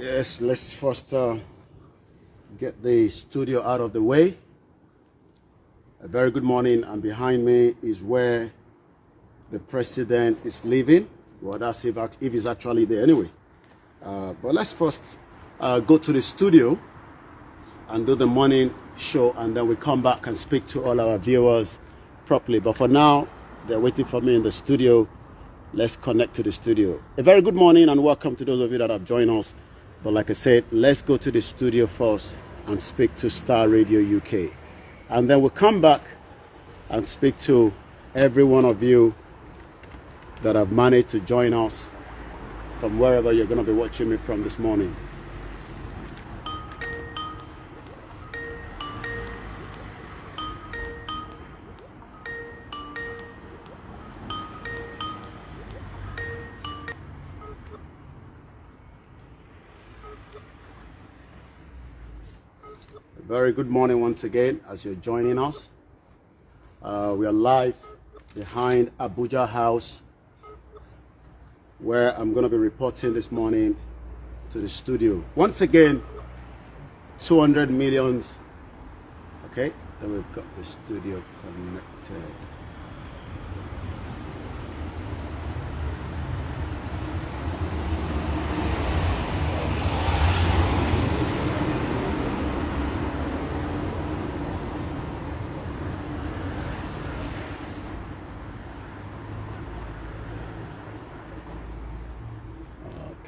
Yes, let's first get the studio out of the way. A very good morning, and behind me is where the president is living. Well, that's if he's actually there anyway. But let's first go to the studio and do the morning show, and then we come back and speak to all our viewers properly. But for now, they're waiting for me in the studio. Let's connect to the studio. A very good morning and welcome to those of you that have joined us. But like I said, let's go to the studio first and speak to Star Radio UK. And then we'll come back and speak to every one of you that have managed to join us from wherever you're going to be watching me from this morning. Very good morning once again as you're joining us. We are live behind Abuja House, where I'm going to be reporting this morning to the studio. Once again, 200 millions. Okay, then we've got the studio connected.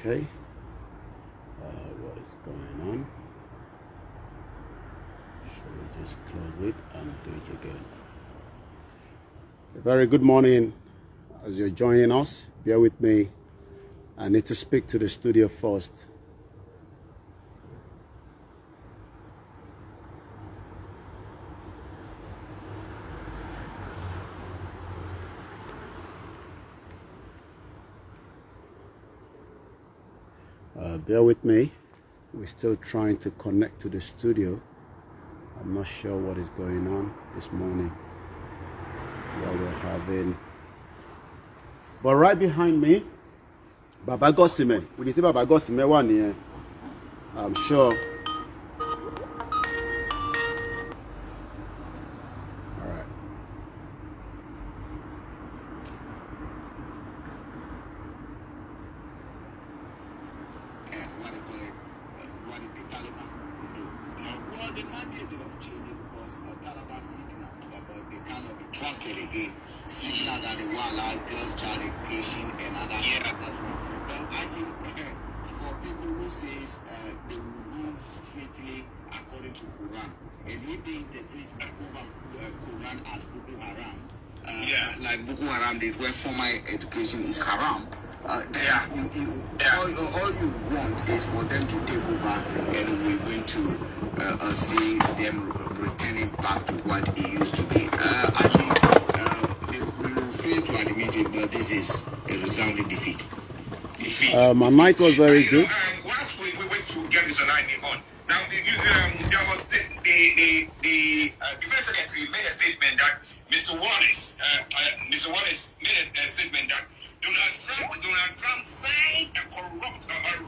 Okay, what is going on? Should we just close it and do it again? A very good morning as you're joining us. Bear with me. I need to speak to the studio first. Bear with me. We're still trying to connect to the studio. I'm not sure what is going on this morning. What we're having. But right behind me, Baba Gosime. We did Baba Gosime one here. I'm sure. Education is haram. All you want is for them to take over, and we're going to see them returning back to what it used to be. They will fail to admit it, but this is a resounding defeat. My mic was very good. Once we went to get Mr. Lightning on, now there was the defense secretary made a statement that Mr. Wallace made a statement that Donald Trump signed a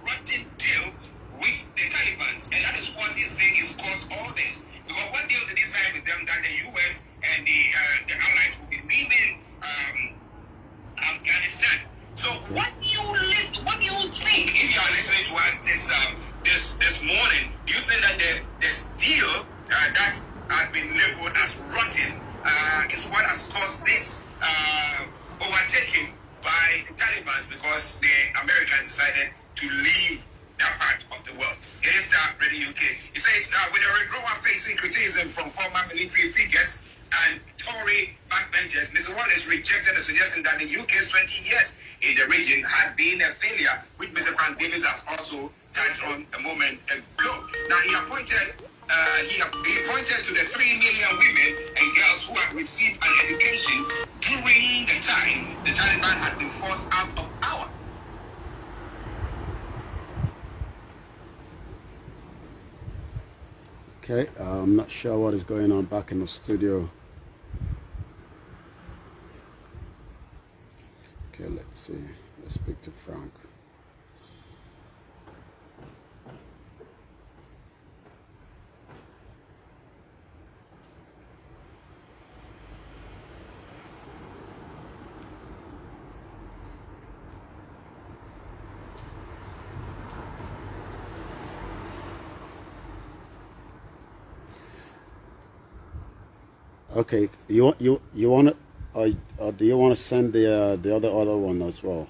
rotten deal with the Taliban, and that is what he's saying is caused all this. Because what deal did he sign with them that the U.S. and the allies will be leaving Afghanistan? So what do you think if you are listening to us this morning? Do you think that this deal that has been labeled as rotten is what has caused this overtaking by the Taliban, because the Americans decided to leave that part of the world? It is Star Radio UK. It says with a withdrawal facing criticism from former military figures and Tory backbenchers, Mr. Wallace rejected the suggestion that the UK's 20 years in the region had been a failure, which Mr. Frank Davis has also touched on a moment ago. Now he pointed to the 3 million women and girls who had received an education during the time the Taliban had been forced out of power. Okay, I'm not sure what is going on back in the studio. Okay, let's see. Let's speak to Frank. Okay, you want to, or do you want to send the other one as well?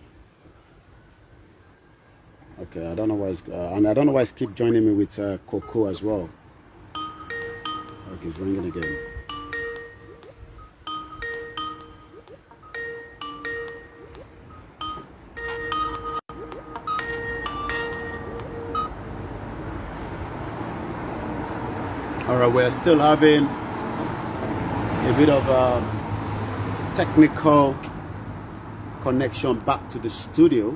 Okay, I don't know why it's and I don't know why it's keep joining me with Coco as well. Okay, it's ringing again. All right, we're still having a bit of technical connection back to the studio.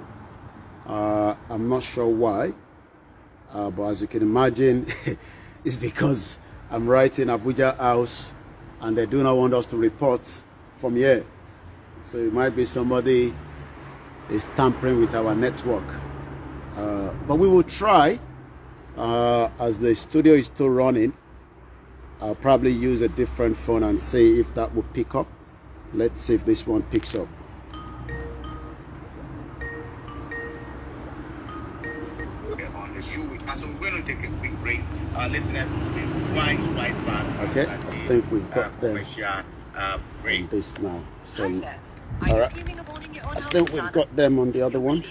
I'm not sure why, but as you can imagine, it's because I'm right in Abuja house and they do not want us to report from here. So it might be somebody is tampering with our network. But we will try, as the studio is still running. I'll probably use a different phone and see if that will pick up. Let's see if this one picks up. On the show, so we're going to take a quick break. Listeners, we'll be right back. Okay, I think we've got them on this now. So, all right, I think we've got them on the other one.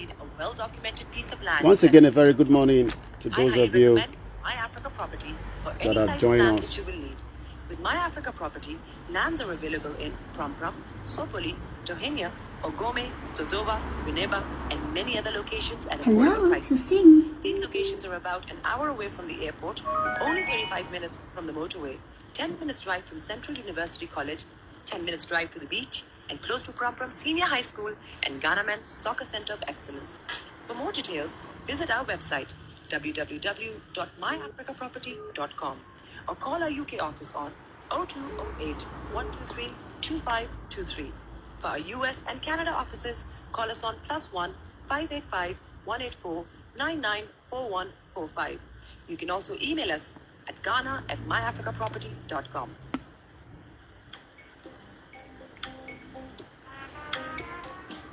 Once again, a very good morning to those of you that have joined us. With My Africa Property, lands are available in Prom, Sopoli, Tohenia, Ogome, Dodova, Winneba, and many other locations at affordable prices. These locations are about an hour away from the airport, only 35 minutes from the motorway, 10 minutes drive from Central University College, 10 minutes drive to the beach, and close to Prom Senior High School and Ghana Men's Soccer Center of Excellence. For more details, visit our website www.myafricaproperty.com or call our UK office on 0208 123 2523. For our US and Canada offices, call us on +1 585 184 994145. You can also email us at ghana@myafricaproperty.com.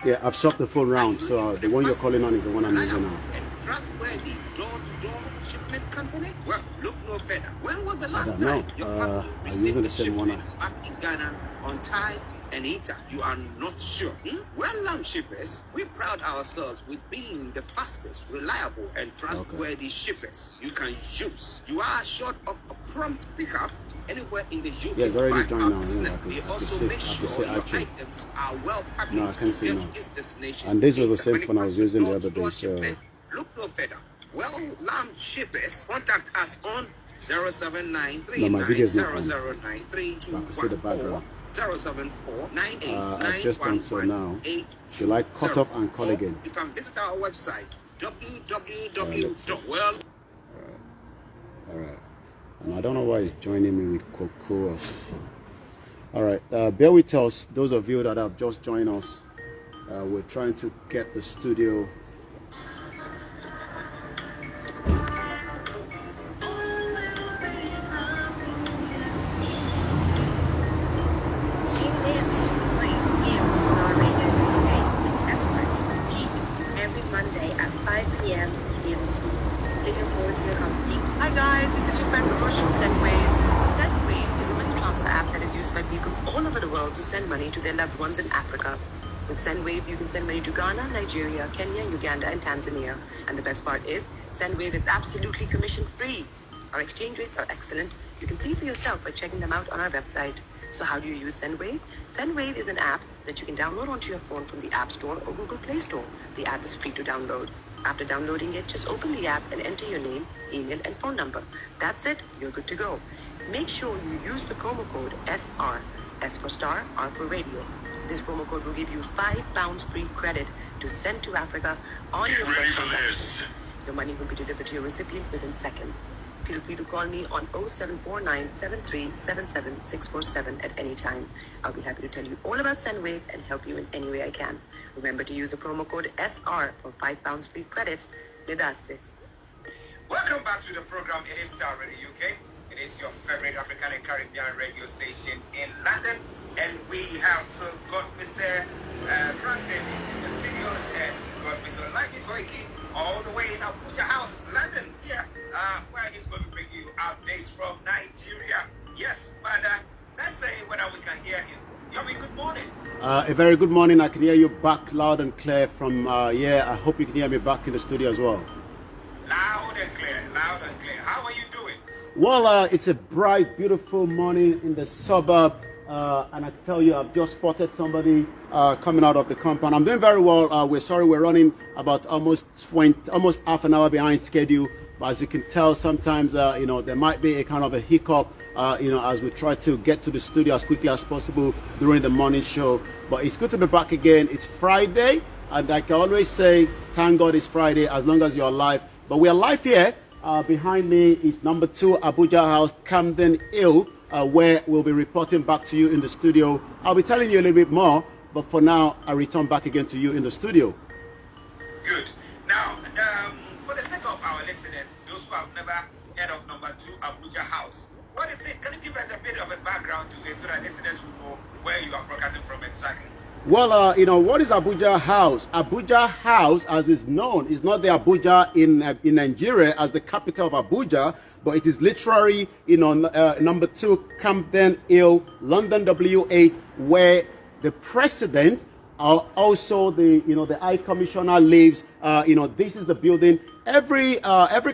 Yeah, I've swapped the phone round, so the one you're calling on is the one I'm using now. Trustworthy door-to-door shipment company? Well, look no further. When was the last time your family received the shipment back in Ghana on time and intact? You are not sure? Well, Lamb Shippers, we pride ourselves with being the fastest, reliable, and trustworthy shippers you can use. You are short of a prompt pickup anywhere in the UK. Yeah, it's already joined now. They also make sure your items are well packaged no, I can't see to now. get to its destination. And this was the same phone I was using the other day. So look no further. Well, Lamb Shippers, contact us on 0793 no, my video's not on. 0093 I can see the background. 074 I've just done so now. Shall I cut off and call again? You can visit our website www.world. All right. And I don't know why he's joining me with Coco. All right, bear with us, those of you that have just joined us. We're trying to get the studio. Every Monday at 5 p.m. GMT. Looking forward to your company. Hi guys, this is your friend Roche from SendWave. SendWave is a money transfer app that is used by people all over the world to send money to their loved ones in Africa. With SendWave, you can send money to Ghana, Nigeria, Kenya, Uganda, and Tanzania. And the best part is, SendWave is absolutely commission-free. Our exchange rates are excellent. You can see for yourself by checking them out on our website. So how do you use SendWave? SendWave is an app that you can download onto your phone from the App Store or Google Play Store. The app is free to download. After downloading it, just open the app and enter your name, email, and phone number. That's it. You're good to go. Make sure you use the promo code SR, S for star, R for radio. This promo code will give you £5 free credit to send to Africa on your first transaction. Your money will be delivered to your recipient within seconds. Feel free to call me on 0749 7377 647 at any time. I'll be happy to tell you all about SendWave and help you in any way I can. Remember to use the promo code SR for £5 free credit. Vedase. Welcome back to the program. It is Star Radio UK. It is your favorite African and Caribbean radio station in London. And we have so got Mr. Frank Davies in the studios and got Mr. Koiki all the way in Abuja House, London, here, where he's going to bring you updates from Nigeria. Yes, but Let's say whether we can hear him. Yomi, good morning. A very good morning. I can hear you back loud and clear from yeah. I hope you can hear me back in the studio as well. Loud and clear, loud and clear. How are you doing? Well, it's a bright, beautiful morning in the suburb, and I tell you, I've just spotted somebody coming out of the compound. I'm doing very well. We're sorry, we're running about almost half an hour behind schedule. But as you can tell, sometimes you know, there might be a kind of a hiccup, you know, as we try to get to the studio as quickly as possible during the morning show. But it's good to be back again. It's Friday, and like I always say, thank God it's Friday as long as you're alive. But we are live here. Behind me is number 2 Abuja House, Camden Hill, where we'll be reporting back to you in the studio. I'll be telling you a little bit more, but for now, I return back again to you in the studio. Good. Now, for the sake of our listeners, those who have never heard of number 2 Abuja House, what is it? Can you give us a bit of a background to it so that listeners will know where you are broadcasting from exactly? Well, you know, what is Abuja House? Abuja House, as is known, is not the Abuja in Nigeria as the capital of Abuja, but it is literally, you know, number 2 Camden Hill, London W8, where the president, also the, you know, the High Commissioner lives. You know, this is the building. Every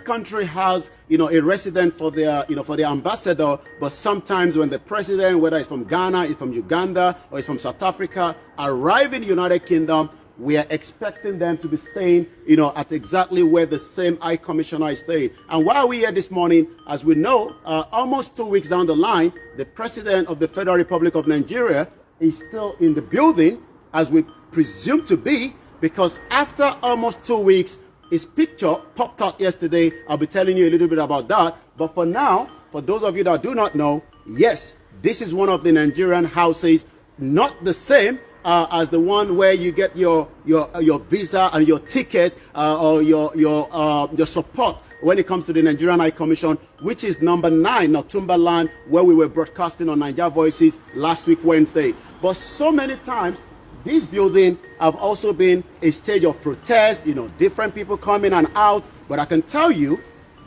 country has, you know, a resident for their, you know, for their ambassador. But sometimes when the president, whether it's from Ghana, it's from Uganda, or it's from South Africa, arrive in the United Kingdom, we are expecting them to be staying, you know, at exactly where the same High Commissioner is staying. And while we're here this morning, as we know, almost 2 weeks down the line, the president of the Federal Republic of Nigeria is still in the building, as we presume to be, because after almost 2 weeks, his picture popped out yesterday. I'll be telling you a little bit about that. But for now, for those of you that do not know, yes, this is one of the Nigerian houses, not the same as the one where you get your visa and your ticket or your support when it comes to the Nigerian High Commission, which is number 9, Northumberland, where we were broadcasting on Niger Voices last week, Wednesday. But so many times, this building have also been a stage of protest, you know, different people coming and out. But I can tell you,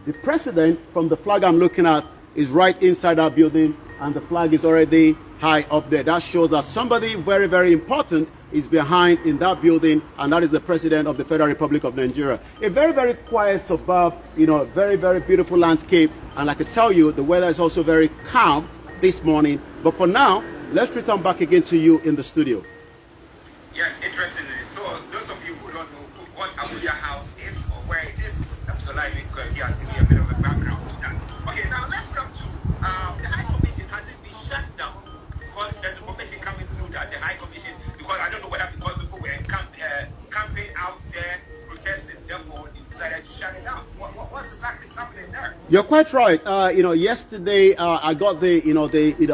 the president from the flag I'm looking at is right inside that building, and the flag is already high up there. That shows that somebody very, very important is behind in that building, and that is the president of the Federal Republic of Nigeria. A very, very quiet suburb, you know, very, very beautiful landscape. And like I tell you, the weather is also very calm this morning. But for now, let's return back again to you in the studio. Yes, interestingly. So those of you who don't know what Abuja House is or where it is, I'm so likely to give you a bit of a background to that. Okay, now let's come to the High Commission. Has it been shut down? Because there's information coming through that the High Commission, because I don't know whether because people were camping out there protesting, therefore they decided to shut it down. What's exactly happening there? You're quite right. You know, yesterday I got the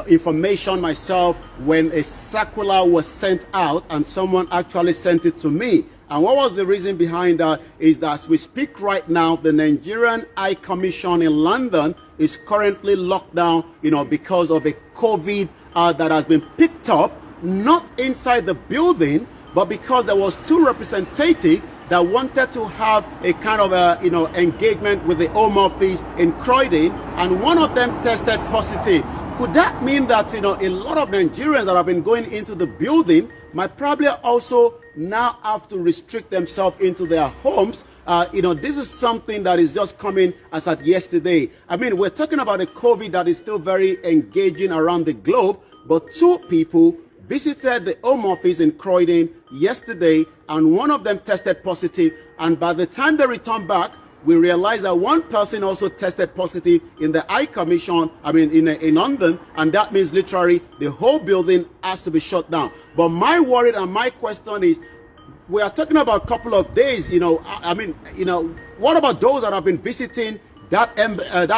information myself when a circular was sent out, and someone actually sent it to me. And what was the reason behind that is that as we speak right now, the Nigerian High Commission in London is currently locked down, you know, because of a COVID that has been picked up, not inside the building, but because there was 2 representatives that wanted to have a kind of a, you know, engagement with the Home Office in Croydon, and one of them tested positive. Could that mean that, you know, a lot of Nigerians that have been going into the building might probably also now have to restrict themselves into their homes? You know, this is something that is just coming as at yesterday. I mean, we're talking about a COVID that is still very engaging around the globe, but 2 people visited the Home Office in Croydon yesterday, and one of them tested positive. And by the time they returned back, we realized that one person also tested positive in the High Commission, I mean, in London, and that means literally the whole building has to be shut down. But my worry and my question is, we are talking about a couple of days, you know, I mean, you know, what about those that have been visiting that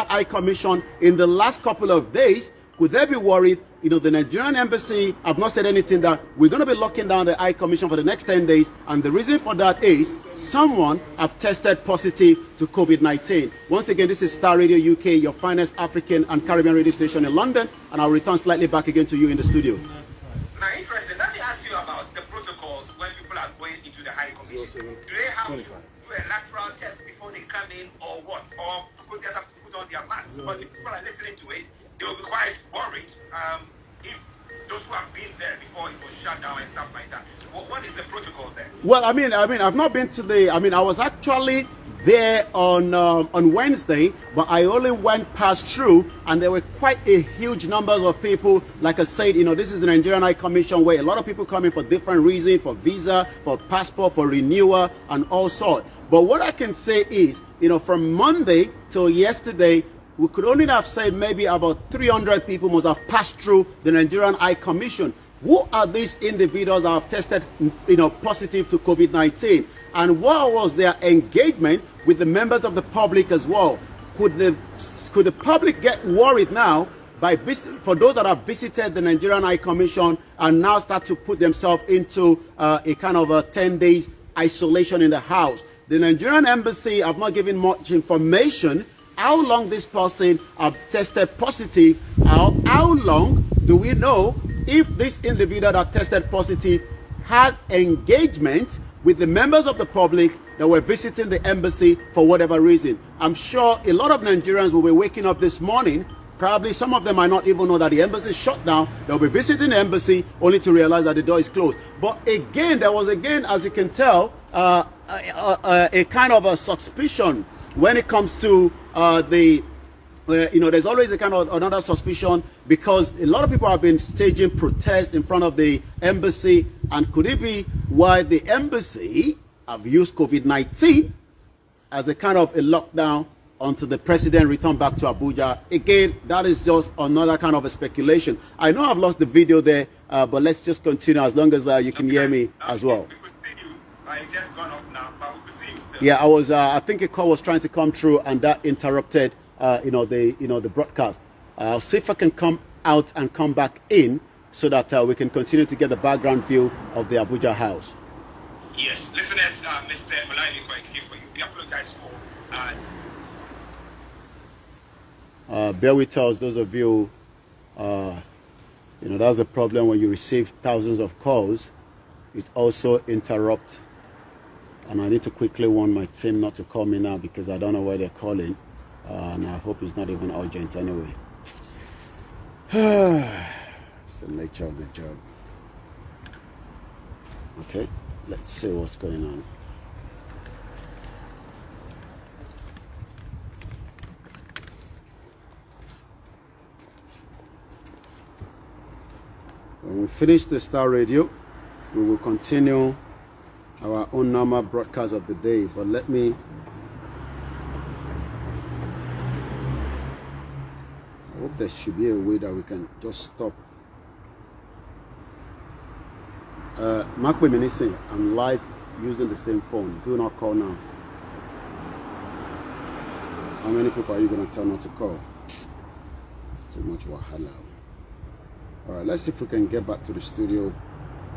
High Commission in the last couple of days? Could they be worried? You know, the Nigerian embassy have not said anything that we're going to be locking down the High Commission for the next 10 days. And the reason for that is someone have tested positive to COVID-19. Once again, this is Star Radio UK, your finest African and Caribbean radio station in London. And I'll return slightly back again to you in the studio. Now, interesting. Let me ask you about the protocols when people are going into the High Commission. Do they have to do a lateral test before they come in, or what? Or people just have to put on their masks? Because if people are listening to it, they will be quite worried. if those who have been there before it was shut down and stuff like that? What is the protocol there? Well, I mean, I've not been to the. I mean, I was actually there on Wednesday, but I only went past through, and there were quite a huge numbers of people. Like I said, this is the Nigerian High Commission, where a lot of people come in for different reasons, for visa, for passport, for renewal, and all sorts. But what I can say is, from Monday till yesterday, we could only have said maybe about 300 people must have passed through the Nigerian High Commission. Who are these individuals that have tested, positive to COVID-19? And what was their engagement with the members of the public as well? Could the public get worried now for those that have visited the Nigerian High Commission and now start to put themselves into a kind of a 10 days isolation in the house? The Nigerian embassy have not given much information how long this person have tested positive. How long do we know if this individual that tested positive had engagement with the members of the public that were visiting the embassy for whatever reason? I'm sure a lot of Nigerians will be waking up this morning. Probably some of them might not even know that the embassy is shut down. They'll be visiting the embassy only to realize that the door is closed. But again, there was as you can tell, a kind of a suspicion when it comes to there's always a kind of another suspicion, because a lot of people have been staging protests in front of the embassy. And could it be why the embassy have used COVID-19 as a kind of a lockdown until the president returned back to Abuja? Again, that is just another kind of a speculation. I know I've lost the video there, but let's just continue as long as you can hear me as well. We could see you. It's just gone off now, but we could see you still. Yeah, I think a call was trying to come through, and that interrupted the broadcast. I'll see if I can come out and come back in so that we can continue to get the background view of the Abuja house. Yes, listeners, Mr. Koiki, for you. We apologize for. Bear with us, those of you. That's the problem when you receive thousands of calls. It also interrupts, and I need to quickly warn my team not to call me now because I don't know where they're calling. And I hope it's not even urgent anyway. It's the nature of the job. Okay, let's see what's going on. When we finish the Star Radio, we will continue our own normal broadcast of the day. But let me... I hope there should be a way that we can just stop. Mark Weminisi, I'm live using the same phone. Do not call now. How many people are you going to tell not to call? It's too much wahala. All right, let's see if we can get back to the studio.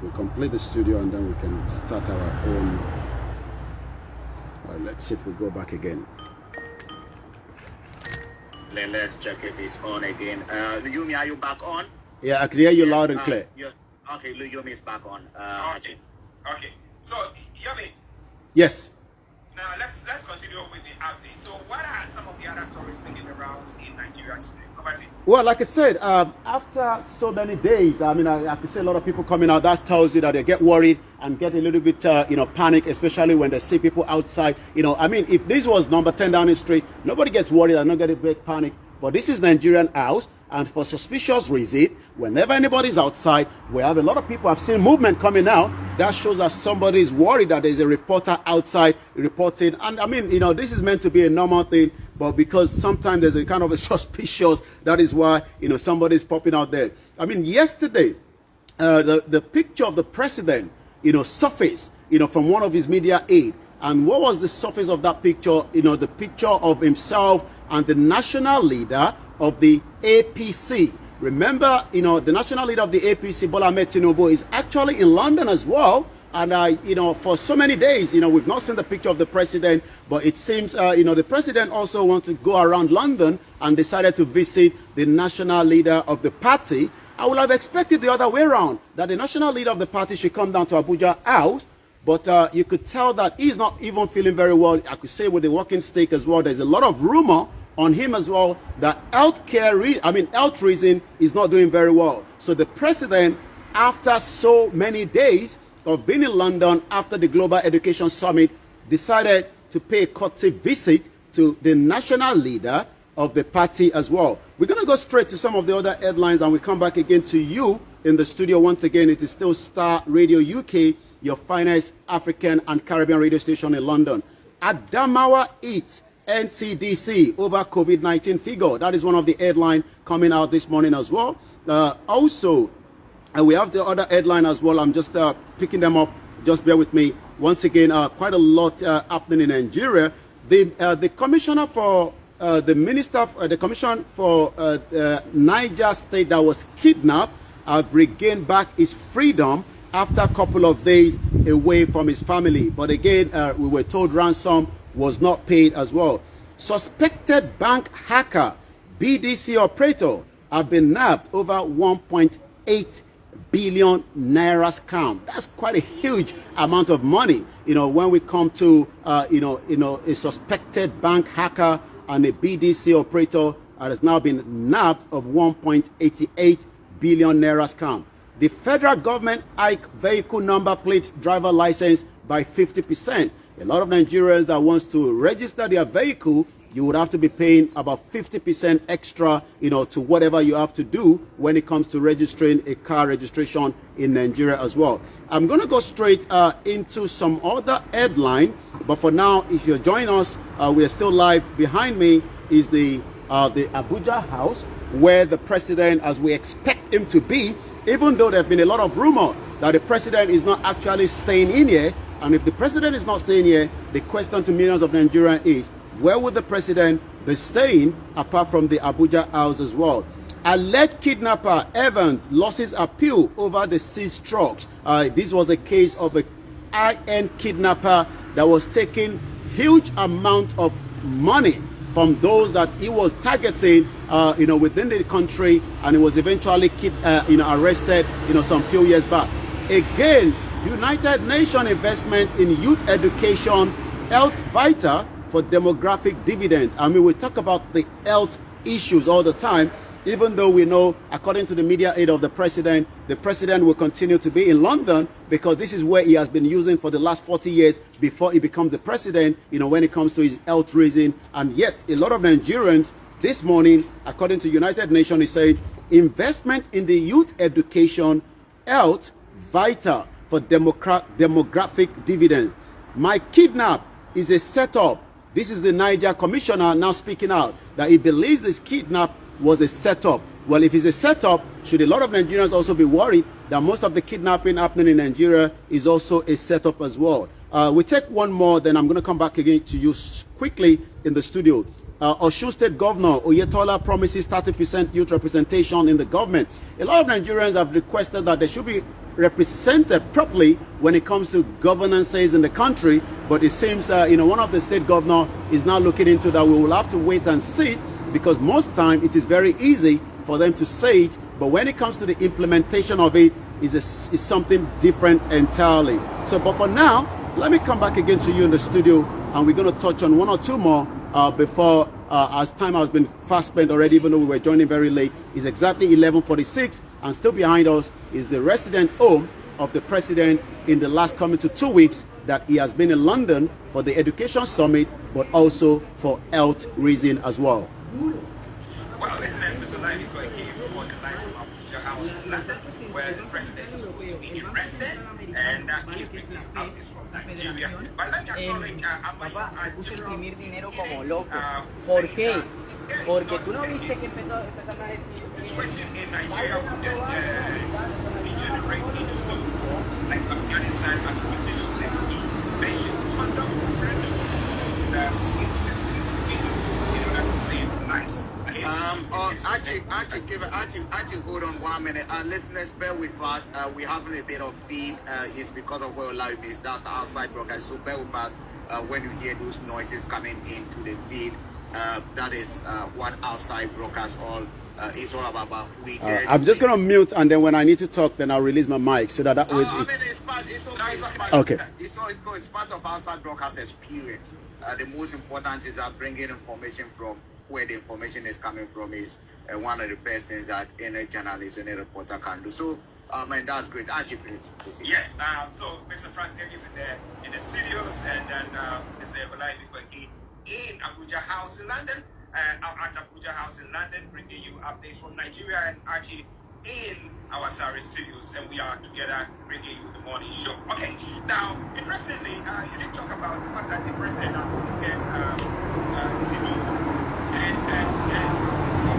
We'll complete the studio and then we can start our own. All right, let's see if we go back again. Let's check if it's on again. Yumi, are you back on? Yeah, I can hear you loud and clear. Okay, Yumi is back on. Okay. So, Yumi. Yes. Now let's continue with the update. So, what are some of the other stories making the rounds in Nigeria today? Well, like I said, after so many days, I can see a lot of people coming out. That tells you that they get worried and get a little bit, panic, especially when they see people outside. If this was number 10 Downing Street, nobody gets worried and not get a big panic. But this is Nigerian house, and for suspicious reason, whenever anybody's outside, we have a lot of people have seen movement coming out. That shows that somebody is worried that there's a reporter outside reporting. And this is meant to be a normal thing, but because sometimes there's a kind of a suspicious, that is why, somebody's popping out there. Yesterday, the picture of the president, surfaced, from one of his media aides. And what was the surface of that picture? The picture of himself and the national leader of the APC. Remember, the national leader of the APC, Bola Ahmed Tinubu, is actually in London as well. And, for so many days, we've not seen the picture of the president, but it seems, the president also wants to go around London and decided to visit the national leader of the party. I would have expected the other way around, that the national leader of the party should come down to Abuja House, but you could tell that he's not even feeling very well. I could say with the walking stick as well. There's a lot of rumor on him as well that health reason is not doing very well. So the president, after so many days of being in London after the Global Education Summit, decided to pay a courtesy visit to the national leader of the party as well. We're going to go straight to some of the other headlines, and we come back again to you in the studio. Once again, it is still Star Radio UK, your finest African and Caribbean radio station in London. Adamawa eats NCDC over COVID-19 figure. That is one of the headlines coming out this morning as well. Also, we have the other headline as well. I'm just picking them up. Just bear with me. Once again, quite a lot happening in Nigeria. The commissioner for the commission for Niger State that was kidnapped have regained back his freedom after a couple of days away from his family. But again, we were told ransom was not paid as well. Suspected bank hacker, BDC operator, have been nabbed over 1.8 billion naira scam. That's quite a huge amount of money. When we come to a suspected bank hacker and a BDC operator has now been nabbed of 1.88 billion naira scam. The federal government hiked vehicle number plate driver license by 50%. A lot of Nigerians that wants to register their vehicle, you would have to be paying about 50% extra, to whatever you have to do when it comes to registering a car registration in Nigeria as well. I'm going to go straight into some other headline, but for now, if you're joining us, we are still live. Behind me is the Abuja house, where the president, as we expect him to be, even though there have been a lot of rumor that the president is not actually staying in here. And if the president is not staying here, the question to millions of Nigerians is, where would the president be staying apart from the Abuja house as well? Alleged kidnapper Evans loses appeal over the seized trucks. This was a case of a high-end kidnapper that was taking huge amount of money from those that he was targeting, within the country, and he was eventually arrested, some few years back. Again, United Nations investment in youth education, health vital for demographic dividends. We talk about the health issues all the time, even though we know, according to the media aid of the president will continue to be in London because this is where he has been using for the last 40 years before he becomes the president, when it comes to his health reason. And yet, a lot of Nigerians this morning, according to United Nations, is saying investment in the youth education, health vital for demographic dividends. My kidnap is a setup. This is the Niger commissioner now speaking out that he believes this kidnap was a setup. Well, if it's a setup, should a lot of Nigerians also be worried that most of the kidnapping happening in Nigeria is also a setup as well? We take one more, then I'm going to come back again to you quickly in the studio. Osun State Governor Oyetola promises 30% youth representation in the government. A lot of Nigerians have requested that they should be represented properly when it comes to governances in the country, but it seems one of the state governor is now looking into that. We will have to wait and see, because most time it is very easy for them to say it, but when it comes to the implementation of it is something different entirely. So, but for now, let me come back again to you in the studio, and we're going to touch on one or two more before, as time has been fast spent already, even though we were joining very late. It's exactly 11:46, and still behind us is the resident home of the president in the last coming to 2 weeks that he has been in London for the Education Summit, but also for health reason as well. Well, this is Mr. Koiki reporting live from Abuja House in London, where the president is supposed to be in residence, and he's bringing out this from Nigeria. But let me acknowledge Papá, se puso a imprimir dinero como loco. ¿Por qué? Porque tú no viste que empezaron a decir situation in Nigeria wouldn't degenerate into civil war like Afghanistan as British invasion. Conduct referendum since we order to save lives. Actually, hold on 1 minute. Listeners, bear with us. We're having a bit of feed. It's because of where live is. That's the outside broadcast. So bear with us when you hear those noises coming into the feed. That is what outside broadcast is all about. But I'm just going to mute, and then when I need to talk, then I'll release my mic so that way. Okay. It's part of outside broadcast experience. The most important is that bringing information from where the information is coming from is one of the best things that any journalist, any reporter can do. So, and that's great. Yes. So, Mr. Frank Davis in the studios, and then Mr. Koiki in Abuja House in London, at Abuja House in London, bringing you updates from Nigeria, and Archie in our Sari studios, and we are together bringing you the morning show. Okay. Now, interestingly, you did talk about the fact that the president has visited Tinubu, and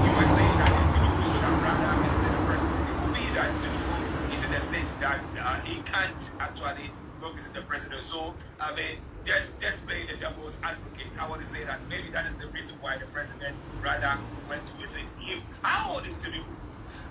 you were saying that Tinubu should have rather visited the president. It could be that Tinubu is in a state that he can't actually go visit the president. So, I mean, just playing the devil's advocate, I want to say that maybe that is the reason why the president rather went to visit him. How old is Tinubu?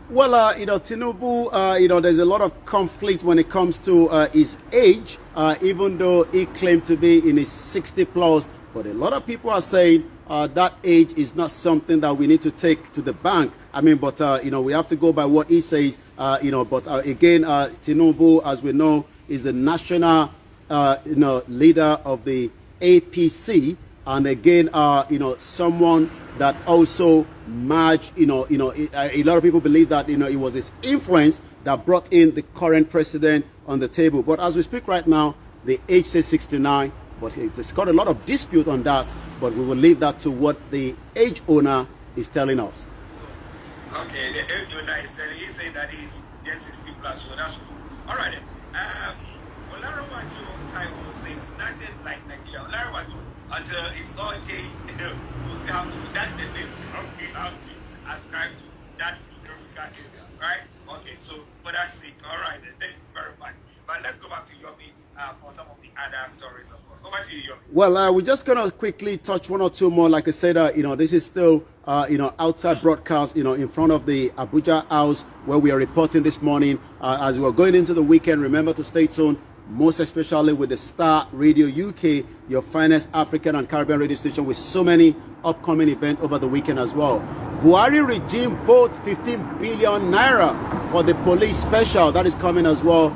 Well, Tinubu, there's a lot of conflict when it comes to his age, even though he claimed to be in his 60 plus. But a lot of people are saying that age is not something that we need to take to the bank. I mean, but, we have to go by what he says, but again, Tinubu, as we know, is the national, leader of the APC. And again, someone that also merged, a lot of people believe that, it was his influence that brought in the current president on the table. But as we speak right now, the age says 69, but it's got a lot of dispute on that. But we will leave that to what the age owner is telling us. Okay, the age owner is telling you, say that he's 60 plus, so that's cool. All right, then. Olarawaju Taiwo says nothing like Nigeria. Olarawaju, until it's all changed, we'll see how to. That's the name we have to ascribe to that geographical area, right? Okay, so for that sake, all right, then, thank you very much. But let's go back to Yomi for some of the other stories of God. Over to you, Yomi. Well, we're just going to quickly touch one or two more. Like I said, this is still, outside broadcast, in front of the Abuja House where we are reporting this morning. As we're going into the weekend, remember to stay tuned, most especially with the Star Radio UK, your finest African and Caribbean radio station, with so many upcoming events over the weekend as well. Buhari regime vote 15 billion naira for the police special. That is coming as well,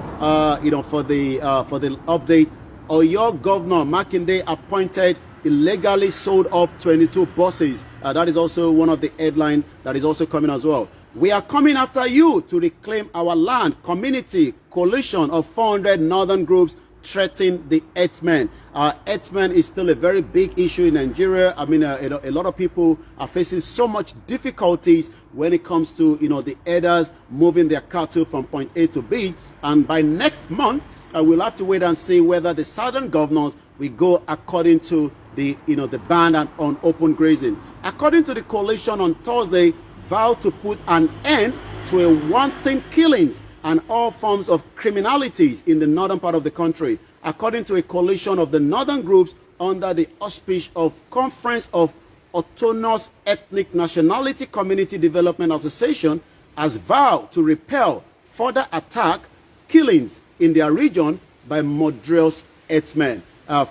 for the update. Oyo Governor Makinde appointed illegally sold off 22 buses. That is also one of the headlines that is also coming as well. We are coming after you to reclaim our land. Community coalition of 400 northern groups threaten the herdsmen. Herdsmen is still a very big issue in Nigeria. I mean, a lot of people are facing so much difficulties when it comes to, the herders moving their cattle from point A to B. And by next month, we'll have to wait and see whether the southern governors will go according to the, the ban on open grazing. According to the coalition on Thursday, vowed to put an end to a wanton killings and all forms of criminalities in the northern part of the country. According to a coalition of the northern groups under the auspice of Conference of Autonomous Ethnic Nationality Community Development Association, has vowed to repel further attack, killings in their region by murderous herdsmen.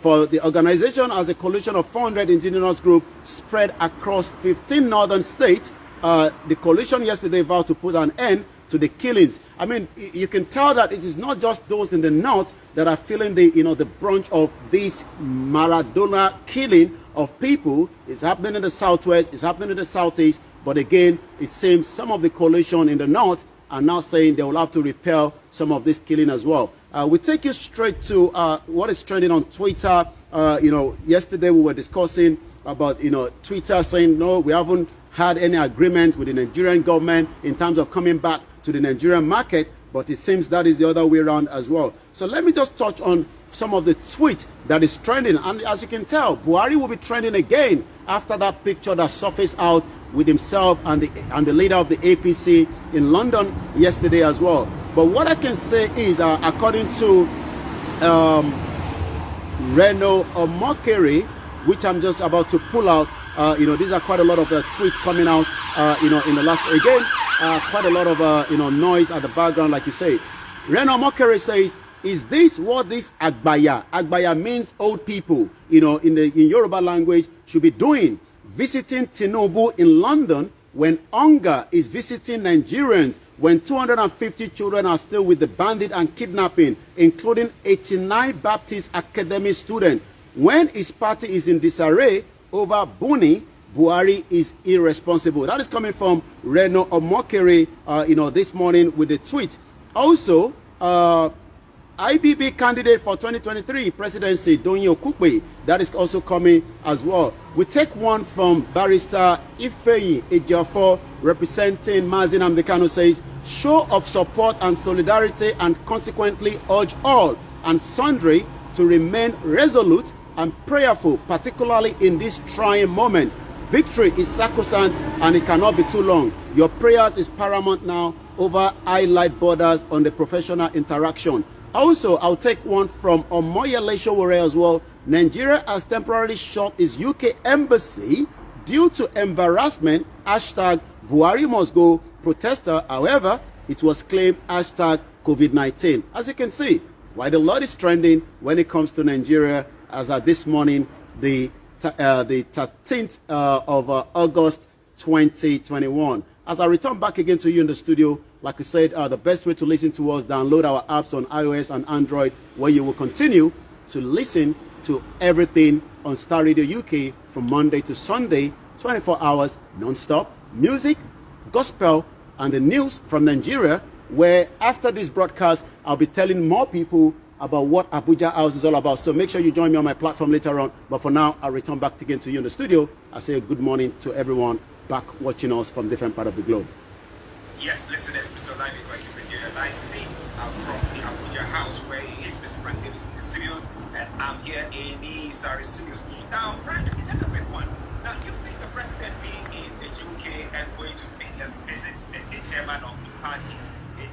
For the organization, as a coalition of 400 indigenous groups spread across 15 northern states, the coalition yesterday vowed to put an end to the killings. I mean, you can tell that it is not just those in the north that are feeling the, the brunt of this Maradona killing of people. It's happening in the southwest, it's happening in the southeast. But again, it seems some of the coalition in the north are now saying they will have to repel some of this killing as well. We take you straight to what is trending on Twitter. Yesterday we were discussing about, Twitter saying, no, we haven't had any agreement with the Nigerian government in terms of coming back to the Nigerian market, but it seems that is the other way around as well. So let me just touch on some of the tweets that is trending. And as you can tell, Buhari will be trending again after that picture that surfaced out with himself and the leader of the APC in London yesterday as well. But what I can say is, according to Reno Omokere, which I'm just about to pull out, these are quite a lot of tweets coming out, in the last, again, quite a lot of, noise at the background, like you say. Reno Omokere says, is this what this Agbaya means old people, in Yoruba language, should be doing? Visiting Tinubu in London when hunger is visiting Nigerians, when 250 children are still with the bandit and kidnapping, including 89 Baptist academy students, when his party is in disarray over Buni Buhari is irresponsible. That is coming from Reno Omokere, this morning with a tweet. Also, IBB candidate for 2023 presidency, Donyi Okukpe, that is also coming as well. We take one from Barrister Ifeyi Ejiofor, representing Mazin Amdekano, says, show of support and solidarity, and consequently urge all and sundry to remain resolute and prayerful, particularly in this trying moment. Victory is sacrosanct and it cannot be too long. Your prayers is paramount now over highlight borders on the professional interaction. Also, I'll take one from Omoyele Sowore as well. Nigeria has temporarily shut its UK embassy due to embarrassment. Hashtag Buhari must go protester. However, it was claimed hashtag COVID-19. As you can see, why the lot is trending when it comes to Nigeria, as at this morning, the 13th of August 2021. As I return back again to you in the studio, like I said, the best way to listen to us, download our apps on iOS and Android, where you will continue to listen to everything on Star Radio UK from Monday to Sunday, 24 hours, non-stop, music, gospel, and the news from Nigeria, where after this broadcast, I'll be telling more people about what Abuja House is all about. So make sure you join me on my platform later on. But for now, I'll return back again to you in the studio. I say good morning to everyone back watching us from different parts of the globe. Yes, listeners, Mr. Live Koiki bring you a live feed from the Abuja House, where he is Mr. Frank Davis in the studios, and I'm here in the Surrey studios. Now, Frank, that's a big one. Now, you think the president being in the UK and going to Finland visit the chairman of the party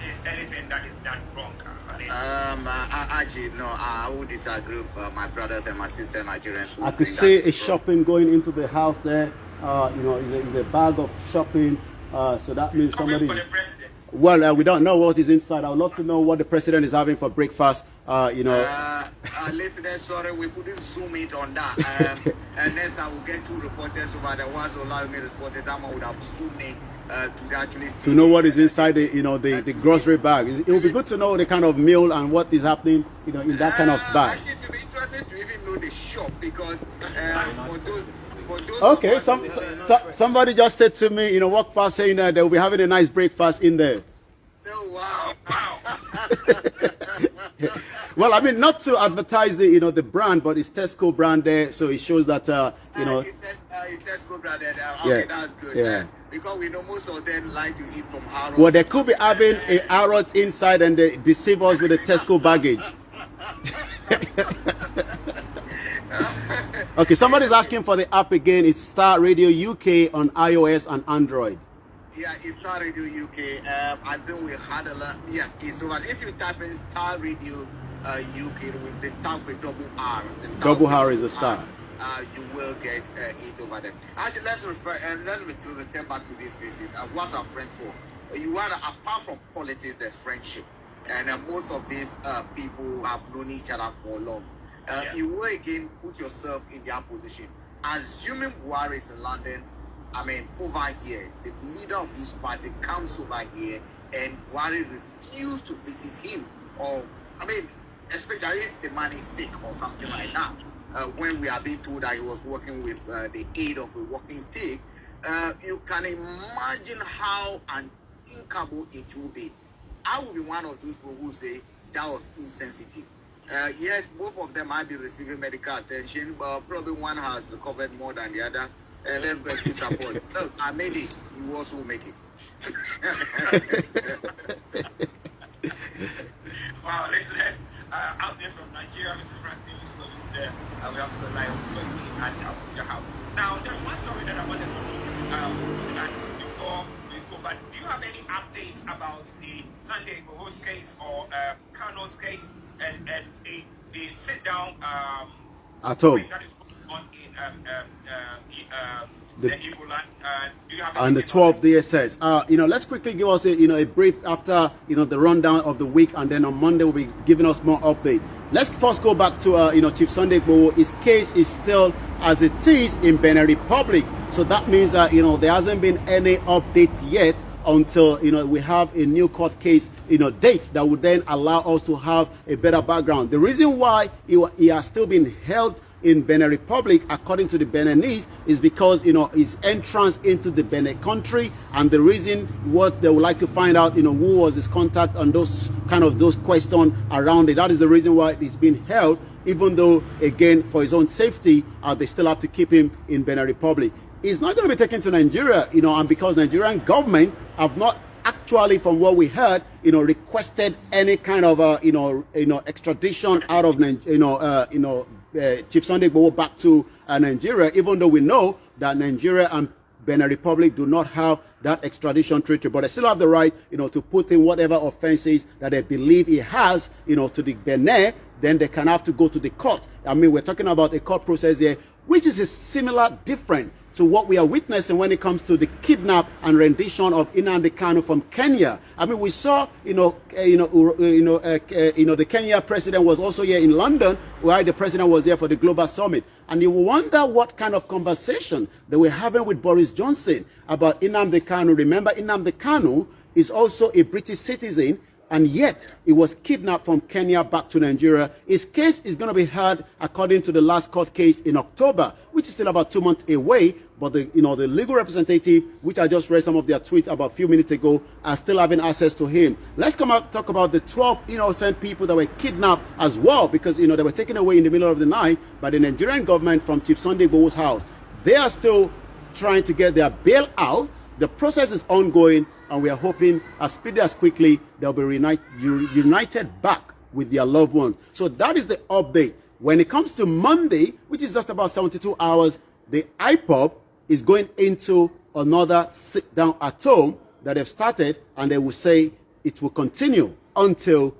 is anything that is done wrong? Actually, no, I would disagree with my brothers and my sisters Nigerians. I could see a shopping going into the house there. It's a bag of shopping. So that means somebody. Well, we don't know what is inside. I would love to know what the president is having for breakfast. Listeners, sorry, we couldn't zoom it on that. Unless I will get two reporters over the ones who allow me reporters, someone would have zoomed in to actually see. To know what is inside the grocery bag. It would be good to know the kind of meal and what is happening, in that kind of bag. Actually, it would be interesting to even know the shop, because for those okay, somebody just said to me, walk past saying that they'll be having a nice breakfast in there. Oh, wow. Well, I mean, not to advertise the brand, but it's Tesco brand there, so it shows that it's Tesco branded. Okay, that's good. Yeah. Because we know most of them like to eat from Harrods. Well, they could be having a Harrods inside and they deceive us with the Tesco baggage. Okay, somebody's asking for the app again. It's Star Radio UK on iOS and Android. Yeah, it's Star Radio UK. I think we had a lot. Yes, it's over. If you type in Star Radio UK with the star with double R. Double R is a star. You will get it over there. Actually, let's return back to this visit. What's our friend for? You want, apart from politics, there's friendship, and most of these people have known each other for long. You will again put yourself in their position. Assuming Buhari is in London, over here, the leader of his party comes over here, and Buhari refused to visit him, or especially if the man is sick or something like that. When we are being told that he was working with the aid of a walking stick, you can imagine how unthinkable it will be. I will be one of those people who say that was insensitive. Yes, both of them might be receiving medical attention, but probably one has recovered more than the other. Let's get this support. Look, I made it. You also make it. Wow, listeners, out there from Nigeria, Mr. Frank Davis will be there. We have to live at your house. Now, there's one story that I wanted to look at before we go. But do you have any updates about the Sunday Igboho's case or Kano's case and the sit down at all that is going on in the Igbo land? Do you have and the 12 DSS? Let's quickly give us a brief after the rundown of the week, and then on Monday we'll be giving us more update. Let's first go back to Chief Sunday Igboho. His case is still as it is in Benin Republic, so that means that there hasn't been any updates yet until we have a new court case date that would then allow us to have a better background. The reason why he has still been held in Benin Republic, according to the Beninese, is because, you know, his entrance into the Benin country, and the reason what they would like to find out, you know, who was his contact and those questions around it. That is the reason why it's been held, even though, again, for his own safety, they still have to keep him in Benin Republic. He's not going to be taken to Nigeria, you know, and because Nigerian government have not actually, from what we heard, you know, requested any kind of, extradition out of, Chief Sunday Igboho back to Nigeria, even though we know that Nigeria and Benin Republic do not have that extradition treaty, but they still have the right, you know, to put in whatever offenses that they believe he has, you know, to the Benin. Then they can have to go to the court. I mean, we're talking about a court process here, which is a similar, different to what we are witnessing when it comes to the kidnap and rendition of Nnamdi Kanu from Kenya. I mean, we saw, the Kenya president was also here in London, where the president was there for the Global Summit. And you wonder what kind of conversation they were having with Boris Johnson about Nnamdi Kanu. Remember, Nnamdi Kanu is also a British citizen, and yet he was kidnapped from Kenya back to Nigeria. His case is going to be heard according to the last court case in October, which is still about 2 months away. But the legal representative, which I just read some of their tweets about a few minutes ago, are still having access to him. Let's come out talk about the 12 innocent people that were kidnapped as well, because they were taken away in the middle of the night by the Nigerian government from Chief Sunday Igboho's house. They are still trying to get their bail out. The process is ongoing, and we are hoping as speedily as quickly they'll be united back with their loved ones. So that is the update. When it comes to Monday, which is just about 72 hours, the IPOB is going into another sit down at home that they've started, and they will say it will continue until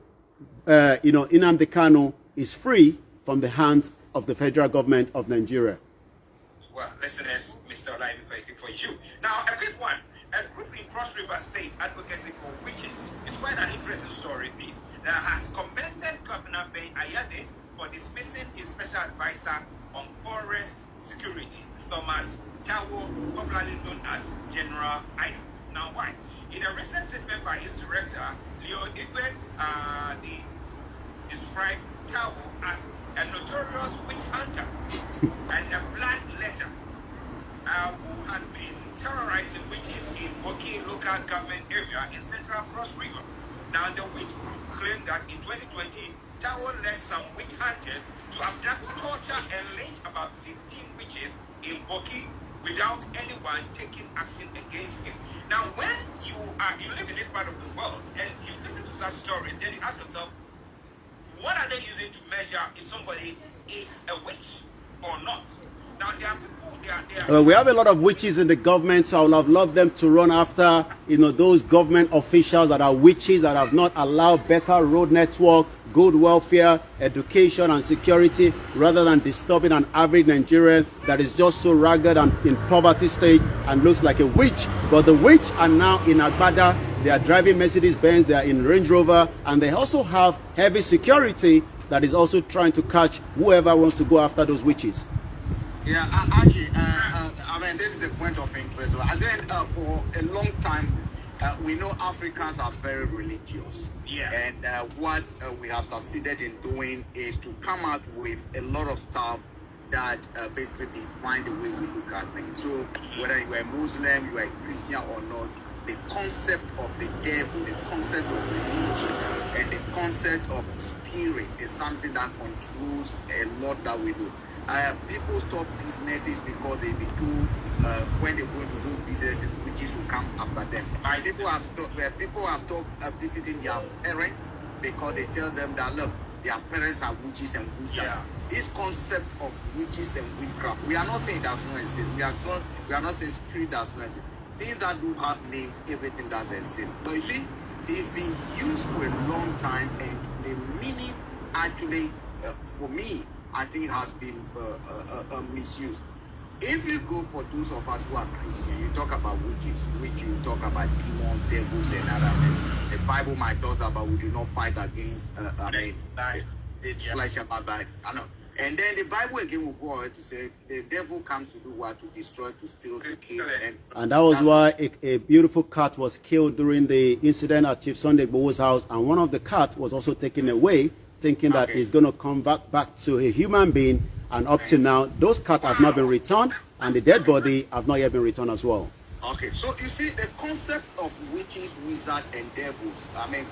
Nnamdi Kanu is free from the hands of the federal government of Nigeria. Well, listeners, Mr. Olaimi Koiki for you. Now, a quick one. A group in Cross River State advocacy for witches is quite an interesting story piece that has commended Governor Ben Ayade for dismissing his special advisor on forest security, Thomas Tawo, popularly known as General Idol. Now, why? In a recent statement by his director, Leo Igwe, described Tawo as a notorious witch hunter and a bloodletter who has been terrorizing witches in Koiki local government area in central Cross River. Now, the witch group claimed that in 2020, Tawo led some witch hunters to abduct, torture, and lynch about 15 witches in Koiki without anyone taking action against him. Now, when you live in this part of the world and you listen to such stories, then you ask yourself, what are they using to measure if somebody is a witch or not? Now, there are people, we have a lot of witches in the government, so I would have loved them to run after, those government officials that are witches, that have not allowed better road network, good welfare, education, and security, rather than disturbing an average Nigerian that is just so ragged and in poverty state and looks like a witch. But the witch are now in Agbada, they are driving Mercedes-Benz, they are in Range Rover, and they also have heavy security that is also trying to catch whoever wants to go after those witches. Yeah, actually, I mean, this is a point of interest. And then for a long time, we know Africans are very religious. Yeah. And what we have succeeded in doing is to come out with a lot of stuff that basically define the way we look at things. So whether you are a Muslim, you are a Christian or not, the concept of the devil, the concept of religion, and the concept of spirit is something that controls a lot that we do. People stop businesses because they be told when they go to those businesses, witches will come after them. People have stopped visiting their parents because they tell them that, look, their parents are witches and wizards. Yeah. This concept of witches and witchcraft, we are not saying that's not exist. We are not saying spirit does not exist. Things that do have names, everything does exist. But you see, it's been used for a long time, and the meaning actually, for me, I think has been misused. If you go for those of us who are Christian, you talk about witches, you talk about demons, devils, and other things. The Bible might talk about we do not fight against flesh and blood. I know. And then the Bible again will go on to say the devil comes to do what? To destroy, to steal, to kill. And that was why a beautiful cat was killed during the incident at Chief Sunday Igboho's house, and one of the cats was also taken away, thinking that he's going to come back to a human being And up to now, those cats have not been returned, and the dead body have not yet been returned as well. Okay, so you see the concept of witches, wizards, and devils. I mean,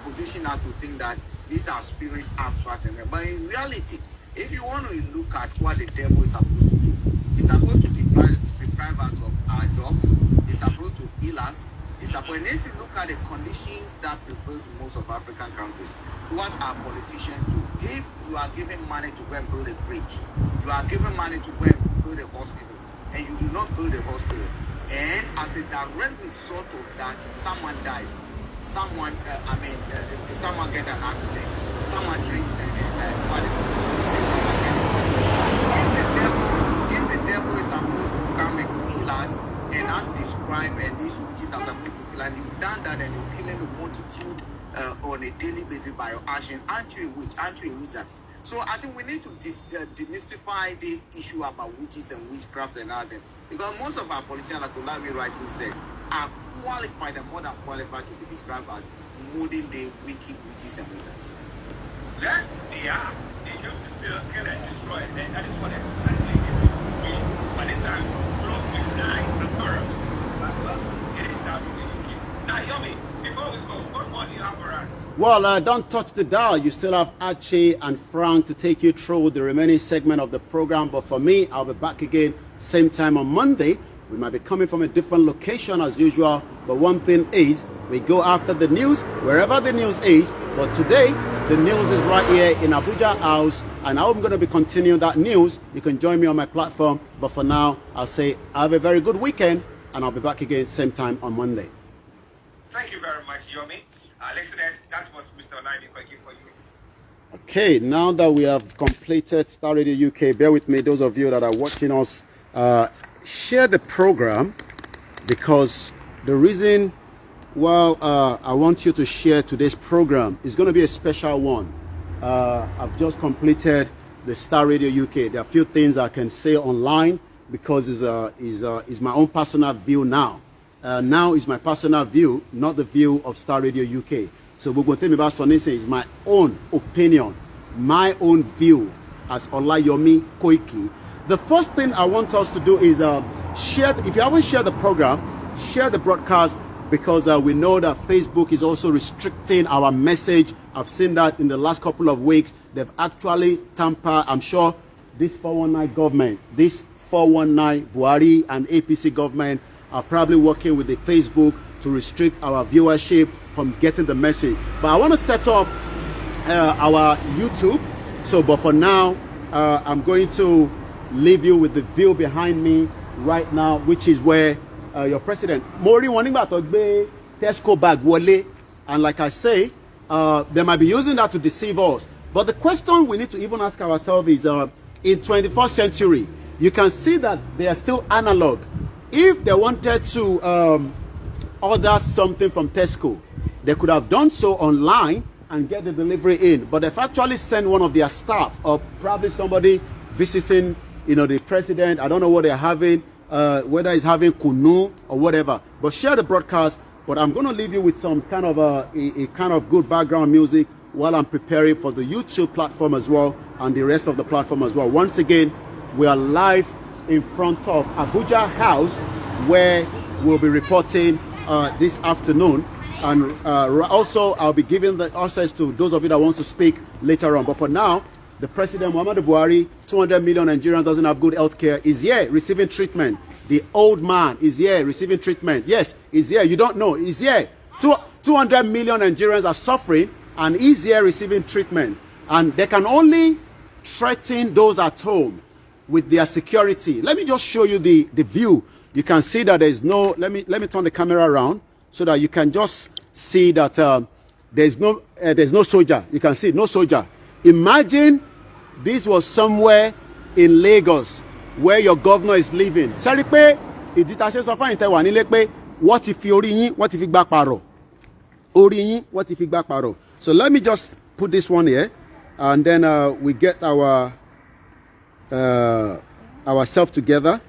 position us to think that these are spirits abstract, but in reality, if you want to look at what the devil is supposed to do, it's supposed to deprive us of our jobs. It's supposed to heal us. It's supposed. And if you look at the conditions that prevails in most of African countries, what our politicians do? If you are giving money to go and build a bridge, you are giving money to go and build a hospital, and you do not build a hospital, and as a direct result of that, someone dies, someone someone get an accident, someone drink if the devil is supposed to come and kill us, and as described, and these witches are supposed to kill, and you've done that, and you're killing a multitude on a daily basis by your action, aren't you a witch, aren't you a wizard? So I think we need to demystify this issue about witches and witchcraft and other things. Because most of our politicians, like Olabi rightly said, are qualified and more than qualified to be described as modern day wicked witches and wizards. That they are. They came to steal, kill, and destroy. And that is what exactly is doing. But this time, close to nice and horrible. But it is that we keep. Now, Yomi, before we go, what more do you have for us? Well, don't touch the dial. You still have Archie and Frank to take you through the remaining segment of the program. But for me, I'll be back again same time on Monday. We might be coming from a different location as usual. But one thing is, we go after the news, wherever the news is. But today, the news is right here in Abuja House. And I'm going to be continuing that news. You can join me on my platform. But for now, I'll say have a very good weekend. And I'll be back again same time on Monday. Thank you very much, Yomi. Listeners, that was Mr. Koiki for you. Okay, now that we have completed Star Radio UK, bear with me, those of you that are watching us, share the program, because the reason I want you to share today's program is going to be a special one. I've just completed the Star Radio UK. There are a few things I can say online because it's my own personal view now. Now is my personal view, not the view of Star Radio UK. So Bugbontemi Sonese is my own opinion, my own view as Olayomi Koiki. The first thing I want us to do is share. If you haven't shared the program, share the broadcast, because we know that Facebook is also restricting our message. I've seen that in the last couple of weeks. They've actually tampered. I'm sure this 419 government, this 419 Buhari and APC government are probably working with the Facebook to restrict our viewership from getting the message. But I want to set up our YouTube. So, but for now, I'm going to leave you with the view behind me right now, which is where your president, Mori Wanimba Tesco bag wole, and like I say, they might be using that to deceive us. But the question we need to even ask ourselves is, in 21st century, you can see that they are still analog. If they wanted to order something from Tesco, they could have done so online and get the delivery in. But they've actually sent one of their staff, or probably somebody visiting, the president. I don't know what they're having, whether he's having kunu or whatever. But share the broadcast. But I'm going to leave you with some kind of a kind of good background music while I'm preparing for the YouTube platform as well, and the rest of the platform as well. Once again, we are live in front of Abuja House, where we'll be reporting this afternoon, and also I'll be giving the access to those of you that want to speak later on. But for now, the President Muhammadu Buhari, 200 million Nigerians doesn't have good health care, is here receiving treatment. The old man is here receiving treatment. Yes, he's here. You don't know, he's here. 200 million Nigerians are suffering, and he's here receiving treatment. And they can only threaten those at home with their security. Let me just show you the view. You can see that there's no, let me turn the camera around so that you can just see that there's no soldier. You can see no soldier. Imagine this was somewhere in Lagos where your governor is living. What if you back paro? What if you back paro? So let me just put this one here, and then we get ourselves together,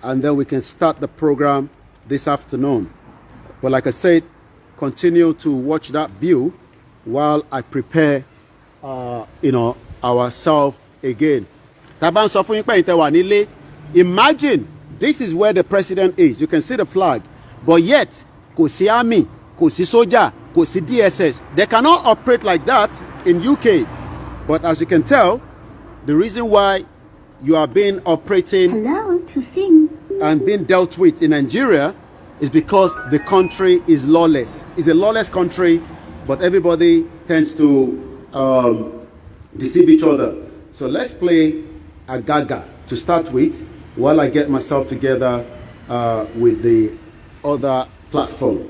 and then we can start the program this afternoon. But like I said, continue to watch that view while I prepare ourselves again. Taban sọ fún yín pé ìtẹ̀ wà nílé. Imagine this is where the president is. You can see the flag, but yet kò sí army, kò sí soldier, kò sí DSS. They cannot operate like that in UK. But as you can tell, the reason why you are being operating and being dealt with in Nigeria is because the country is lawless. It's a lawless country, but everybody tends to deceive each other. So let's play a gaga to start with while I get myself together with the other platform.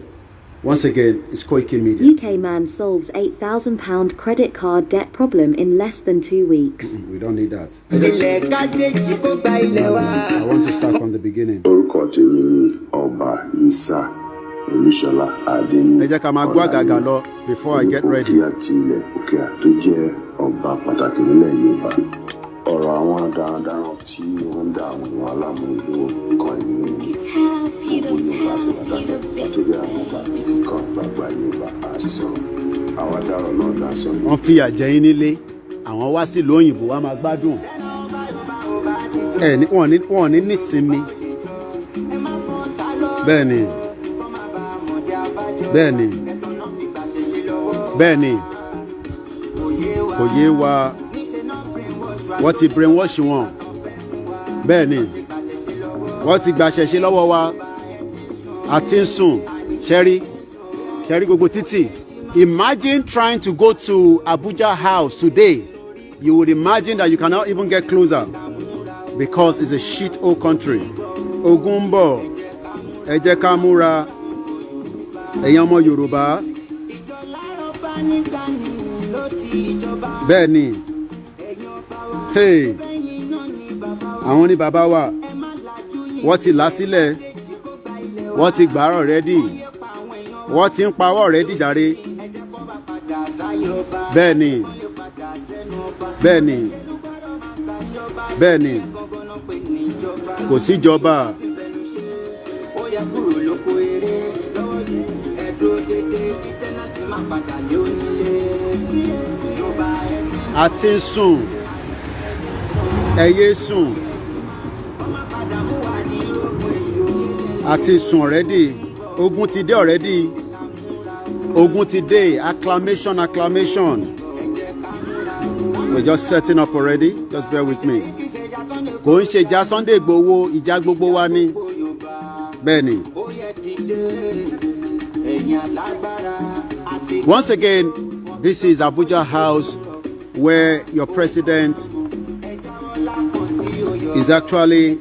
Once again, it's Koiki Media. UK man solves £8,000 credit card debt problem in less than 2 weeks. We don't need that. I want to start from the beginning. Ẹ jẹ́ ká máa gbọ́ àgàgà lọ before I get ready. Ọ̀rọ̀ àwọn darandaran tí wọ́n ń dá àwọn èèyàn alámúlò kan ìlú gbogbo Yorùbá sí adájọ́ nítorí àwọn ọba tí kan gbàgbà Yorùbá àṣìṣọ́ àwọn adarọ̀ náà dá sọ. Wọ́n fìyà jẹ yín nílé, àwọn wá sí ìlú òyìnbó wá máa gbádùn. Wọ́n ní nísinmi. Bẹ́ẹ̀ni kò yé wa. Wọ́n ti brainwash wọn. Bẹ́ẹ̀ ni wọ́n ti gbàṣẹ ṣe lọ́wọ́ wa. A ti ń sùn ṣẹ́rí gbogbo títì. Imagine trying to go to Abuja House today. You would imagine that you cannot even get closer because it's a shit hole country. Ogun ń bọ̀, ẹ jẹ́ ká múra, ẹ̀yin ọmọ Yorùbá. Bẹ́ẹ̀ ni. Hey, àwọn ní bàbá wa, wọ́n ti là sílẹ̀, wọ́n ti gbàárọ̀ rẹ́dì, wọ́n ti ń pawọ́ rẹ́dì jàre. Bẹ́ẹ̀ni, kò síjọba. A ti ń sùn. Ẹyẹ sùn àti sùn already. Ogun ti dé already. Ogun ti dé. Acclamation. We're just setting up already. Just bear with me. Kò ń ṣe ìjà Sunday Igboho, ìjà gbogbo wa ni. Bẹ́ẹ̀ni. Once again, this is Abuja House where your president is actually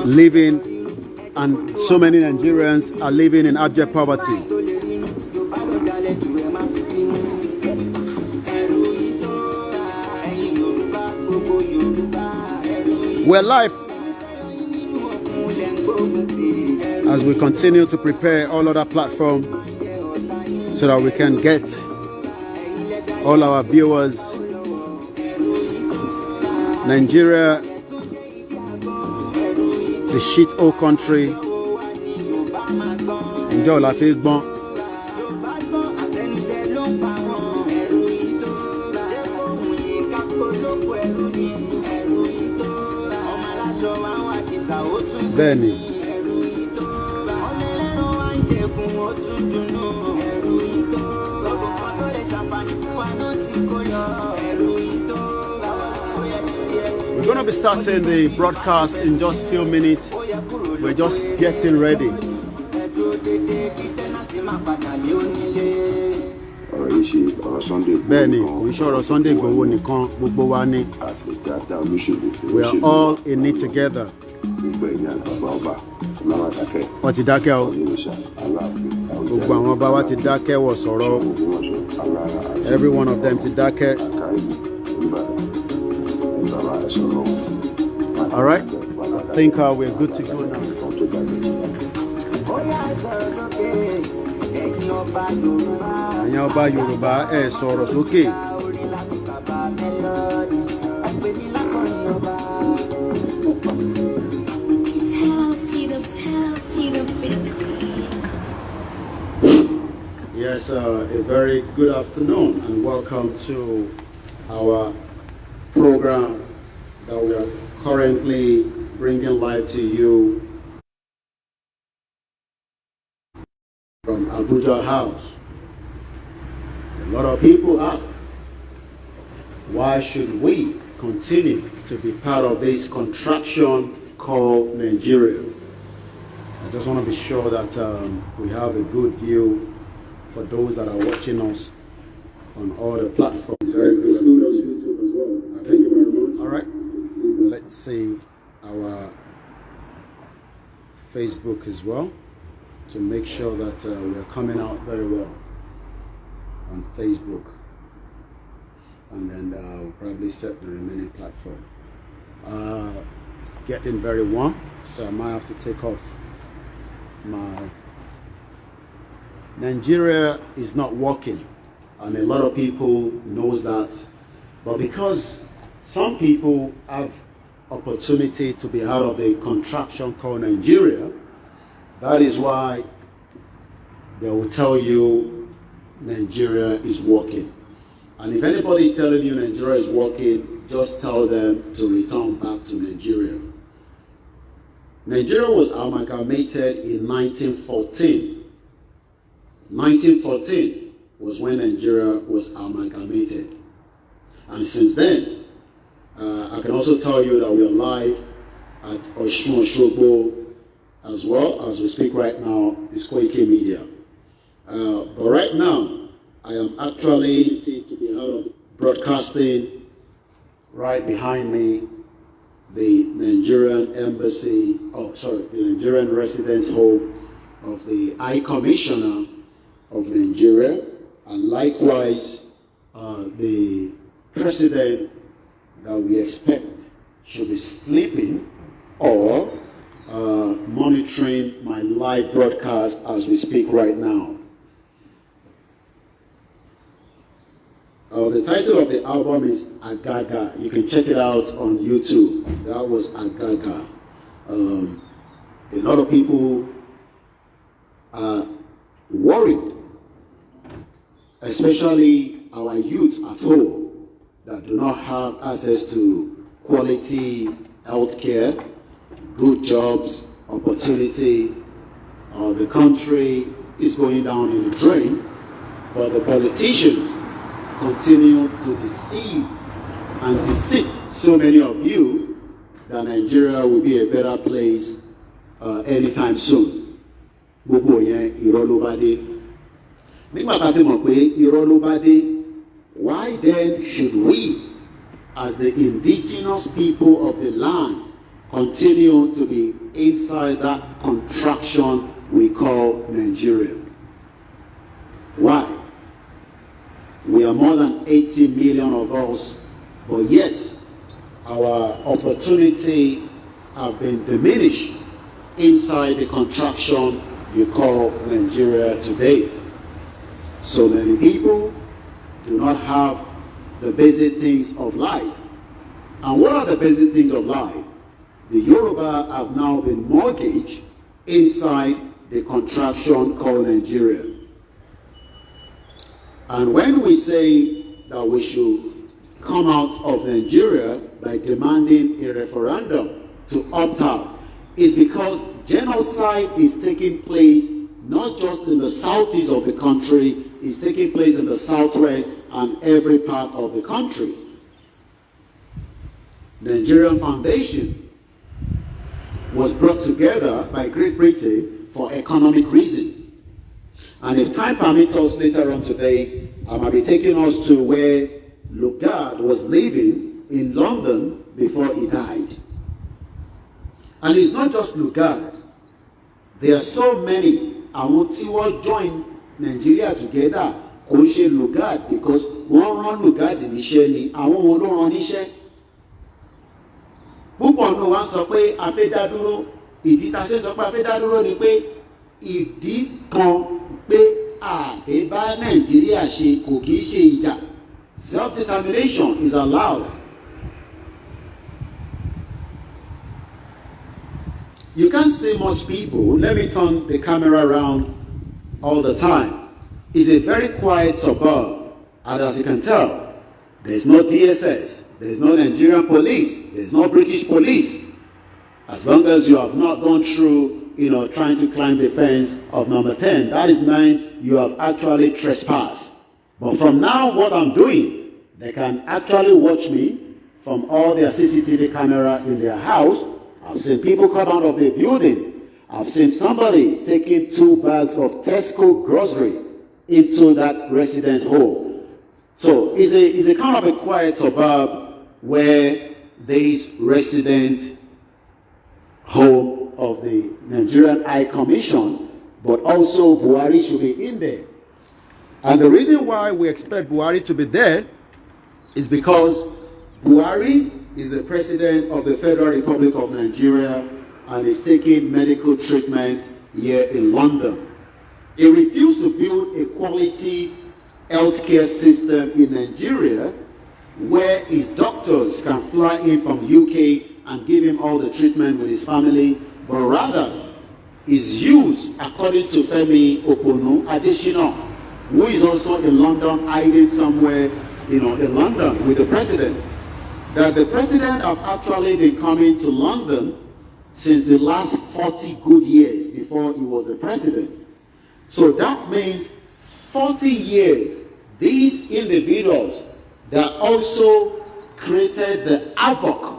living, and so many Nigerians are living in abject poverty. We're live as we continue to prepare all other platforms so that we can get all our viewers. Nigeria, the shit hole country. Ǹjẹ́ la fi gbọ́n? Bẹ́ẹ̀ni. We're going to be starting the broadcast in just a few minutes. We're just getting ready. Bẹ́ẹ̀ni, kò ń ṣọ̀rọ̀ Sunday Igboho nìkan, gbogbo wa ni. We are all in it together. Wọ́n ti dákẹ́ o. Gbogbo àwọn ọba wa ti dákẹ́ wọ̀ sọ̀rọ̀. Every one of them ti dákẹ́. All right, I think we're good to go now. Ẹ̀yin ọba Yorùbá ẹ sọ̀rọ̀ sókè. Yes, a very good afternoon and welcome to our program that we are currently bringing live to you from Abuja House. A lot of people ask, why should we continue to be part of this contraction called Nigeria? I just want to be sure that we have a good view for those that are watching us on all the platforms. Very good. Okay. All right. Let's see our Facebook as well to make sure that we are coming out very well on Facebook. And then we'll probably set the remaining platform. It's getting very warm, so I might have to take off my... Nigeria is not working, and a lot of people knows that, but because some people have opportunity to be out of the contraction called Nigeria, that is why they will tell you Nigeria is working. And if anybody is telling you Nigeria is working, just tell them to return back to Nigeria. Nigeria was amalgamated in 1914. 1914 was when Nigeria was amalgamated. And since then, I can also tell you that we are live at Osun Osogbo, as well as we speak right now, is Koiki Media. But right now, I am actually broadcasting right behind me the Nigerian embassy, the Nigerian resident home of the High Commissioner of Nigeria, and likewise the president that we expect should be sleeping or monitoring my live broadcast as we speak right now. The title of the album is Agaga. You can check it out on YouTube. That was Agaga. A lot of people are worried, especially our youth at home that do not have access to quality health care, good jobs, opportunity. The country is going down in the drain, but the politicians continue to deceive and deceit so many of you that Nigeria will be a better place anytime soon. Gbogbo yẹn irọ́ ló bá dé. Nígbà tá a ti mọ̀ pé irọ́ ló bá dé, why then should we, as the indigenous people of the land, continue to be inside that contraction we call Nigeria? Why? We are more than 80 million of us, but yet our opportunity have been diminished inside the contraction you call Nigeria today. So many people do not have the basic things of life. And what are the basic things of life? The Yoruba have now been mortgaged inside the contraction called Nigeria. And when we say that we should come out of Nigeria by demanding a referendum to opt out, it's because genocide is taking place not just in the southeast of the country, it's taking place in the southwest and every part of the country. The Nigerian Foundation was brought together by Great Britain for economic reasons. And if time permits us later on today, I might be taking us to where Lugard was living in London before he died. And it's not just Lugard. There are so many. Àwọn tí wọ́n join Nigeria together kò ṣe Lugard because wọ́n rán Lugard níṣẹ́ ni àwọn wo ló rán níṣẹ́. Púpọ̀ nù wá sọ pé a fẹ́ dá dúró. Ìdí tá a ṣe sọ pé a fẹ́ dá dúró ni pé ìdí kan pé a fẹ́ bá Nàìjíríà ṣe kò kìí ṣe ìjà. Self-determination is allowed. You can't see much people. Let me turn the camera around all the time. It's a very quiet suburb, and as you can tell, There's no DSS. There's no Nigerian police. There's no British police. As long as you have not gone through, trying to climb the fence of number 10, that is mean you have actually trespassed. But from now, what I'm doing, they can actually watch me from all their CCTV camera in their house. I've seen people come out of the building. I've seen somebody taking 2 bags of Tesco grocery into that resident home. So it's a kind of a quiet suburb where this resident home of the Nigerian High Commission, but also Buhari should be in there. And the reason why we expect Buhari to be there is because Buhari is the president of the Federal Republic of Nigeria and is taking medical treatment here in London. He refused to build a quality healthcare system in Nigeria where his doctors can fly in from UK and give him all the treatment with his family, but rather is used, according to Femi Oponu Adesina, who is also in London, hiding somewhere, in London with the president. That the president have actually been coming to London since the last 40 good years before he was the president. So that means 40 years, these individuals that also created the havoc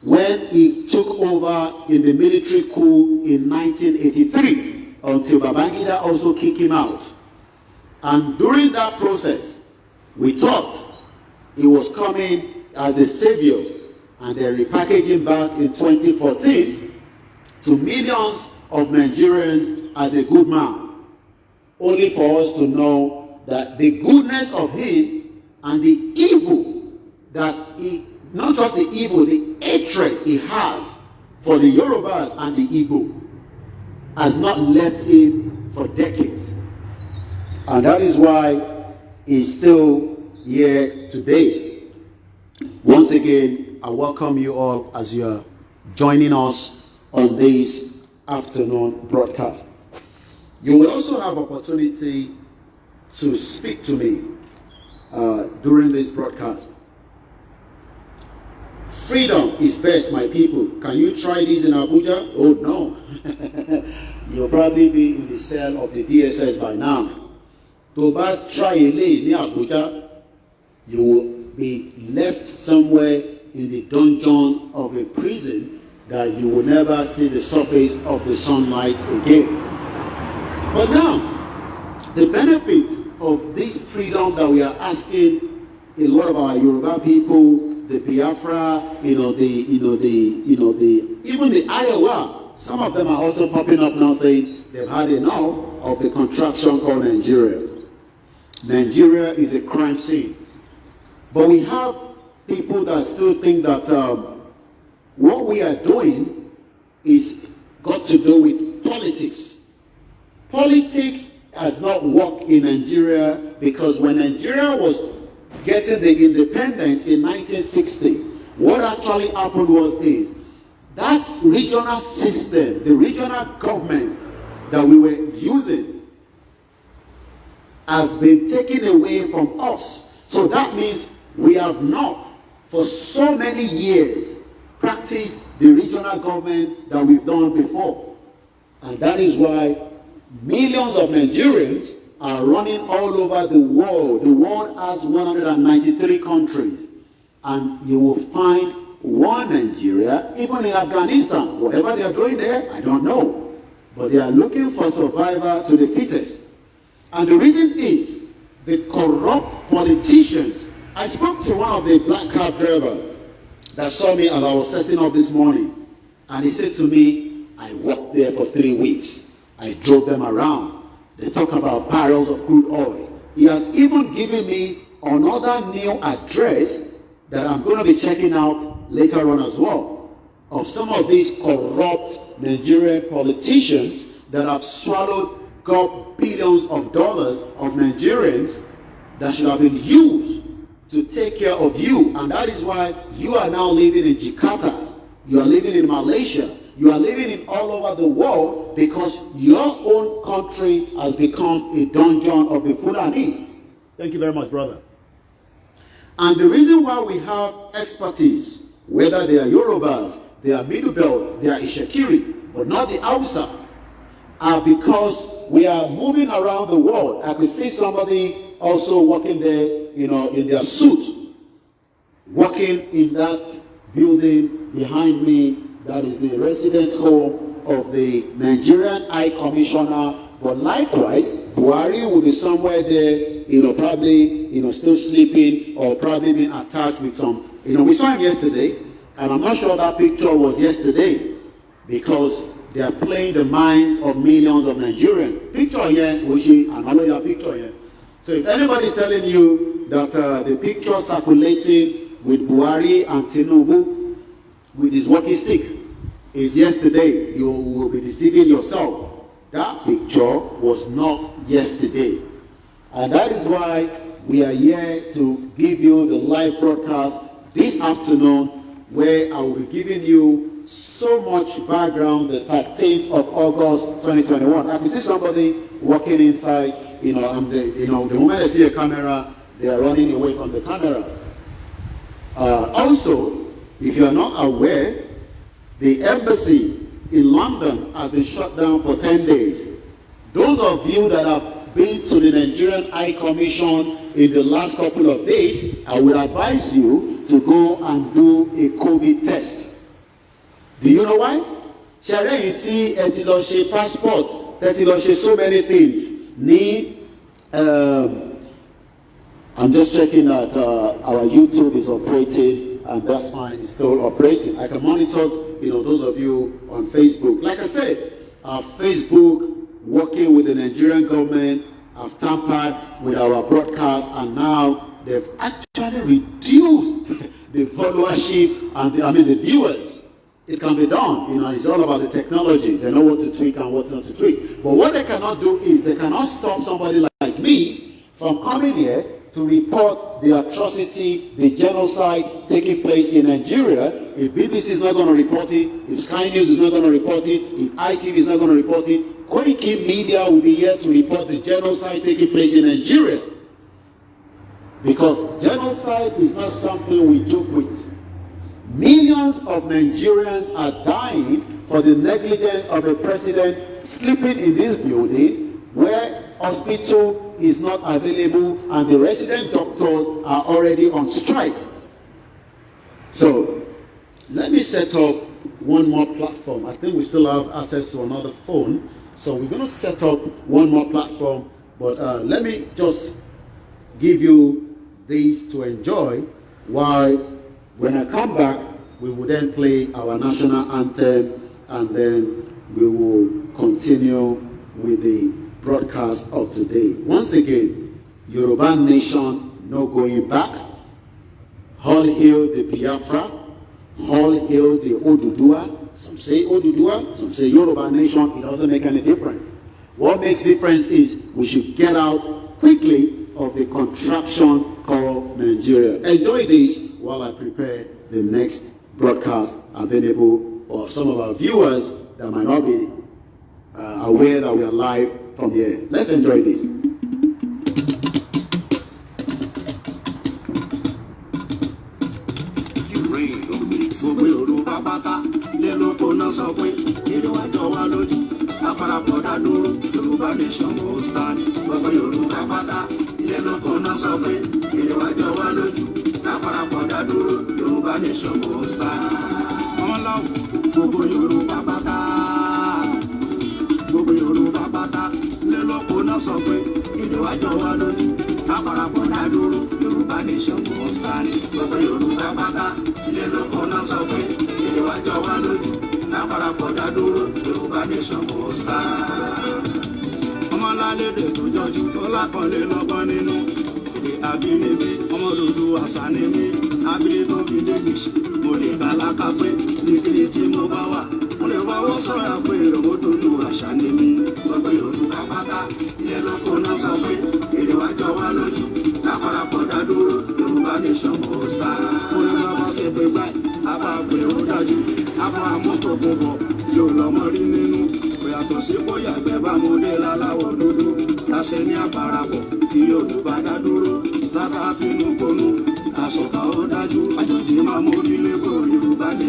when he took over in the military coup in 1983 until Babangida also kicked him out. And during that process, we thought he was coming as a savior, and they repackaged him back in 2014 to millions of Nigerians as a good man, only for us to know that the goodness of him and the evil that he, not just the evil, the hatred he has for the Yorubas and the Igbo has not left him for decades. And that is why he's still here today. Once again, I welcome you all as you are joining us on this afternoon broadcast. You will also have opportunity to speak to me during this broadcast. Freedom is best, my people. Can you try this in Abuja? Oh no. You'll probably be in the cell of the DSS by now. To but try in Abuja, you will be left somewhere in the dungeon of a prison that you will never see the surface of the sunlight again. But now, the benefit of this freedom that we are asking a lot of our Yoruba people, the Biafra, even the Iowa, some of them are also popping up now saying they've had enough of the contraction called Nigeria. Nigeria is a crime scene. But we have people that still think that what we are doing is got to do with politics. Politics has not worked in Nigeria because when Nigeria was getting the independence in 1960, what actually happened was that regional system, the regional government that we were using has been taken away from us. So that means we have not, for so many years, practiced the regional government that we've done before. And that is why millions of Nigerians are running all over the world. The world has 193 countries. And you will find one Nigeria, even in Afghanistan. Whatever they are doing there, I don't know. But they are looking for survivor to the fittest. And the reason is the corrupt politicians. I spoke to one of the black cab drivers that saw me as I was setting up this morning. And he said to me, I worked there for 3 weeks. I drove them around. They talk about barrels of crude oil. He has even given me another new address that I'm going to be checking out later on as well, of some of these corrupt Nigerian politicians that have swallowed up billions of dollars of Nigerians that should have been used to take care of you. And that is why you are now living in Jakarta, you are living in Malaysia, you are living in all over the world because your own country has become a dungeon of the Fulanis. Thank you very much, brother. And the reason why we have expertise, whether they are Yorubas, they are Middle Belt, they are Ishakiri, but not the Hausa, are because we are moving around the world. I could see somebody also working there, you know, in their suit, working in that building behind me. That is the resident home of the Nigerian High Commissioner. But likewise, Buhari will be somewhere there, you know, probably, you know, still sleeping or probably being attached with some, you know, we saw him yesterday, and I'm not sure that picture was yesterday because they are playing the minds of millions of Nigerians. Picture here, Oshi, another picture here. So if anybody is telling you that the picture circulating with Buhari and Tinubu with his walking stick is yesterday, you will be deceiving yourself. That picture was not yesterday. And that is why we are here to give you the live broadcast this afternoon, where I will be giving you so much background. The 13th of August 2021. I can see somebody walking inside, you know, and the moment I see a camera, they are running away from the camera. Also, if you are not aware, the embassy in London has been shut down for 10 days. Those of you that have been to the Nigerian High Commission in the last couple of days, I would advise you to go and do a COVID test. Do you know why? Charity, etiloche passport, etiloche so many things. I'm just checking that our YouTube is operating, and that's fine, it's still operating. I can monitor, you know, those of you on Facebook. Like I said, our Facebook, working with the Nigerian government, have tampered with our broadcast, and now they've actually reduced the followership and the viewers. It can be done, you know, it's all about the technology. They know what to tweak and what not to tweak. But what they cannot do is they cannot stop somebody like me from coming here to report the atrocity, the genocide taking place in Nigeria. If BBC is not going to report it, if Sky News is not going to report it, if ITV is not going to report it, Koiki media will be here to report the genocide taking place in Nigeria. Because genocide is not something we joke with. Millions of Nigerians are dying for the negligence of a president sleeping in this building where hospital is not available and the resident doctors are already on strike. So let me set up one more platform. I think we still have access to another phone. So we're going to set up one more platform. But let me just give you these to enjoy while when I come back, we will then play our national anthem and then we will continue with the broadcast of today. Once again, Yoruba nation, no going back. All hail the Biafra. All hail the Odudua. Some say Odudua, some say Yoruba nation. It doesn't make any difference. What makes difference is we should get out quickly of the contraption called Nigeria. Enjoy this while I prepare the next broadcast available for some of our viewers that might not be aware that we are live from here. Let's enjoy this.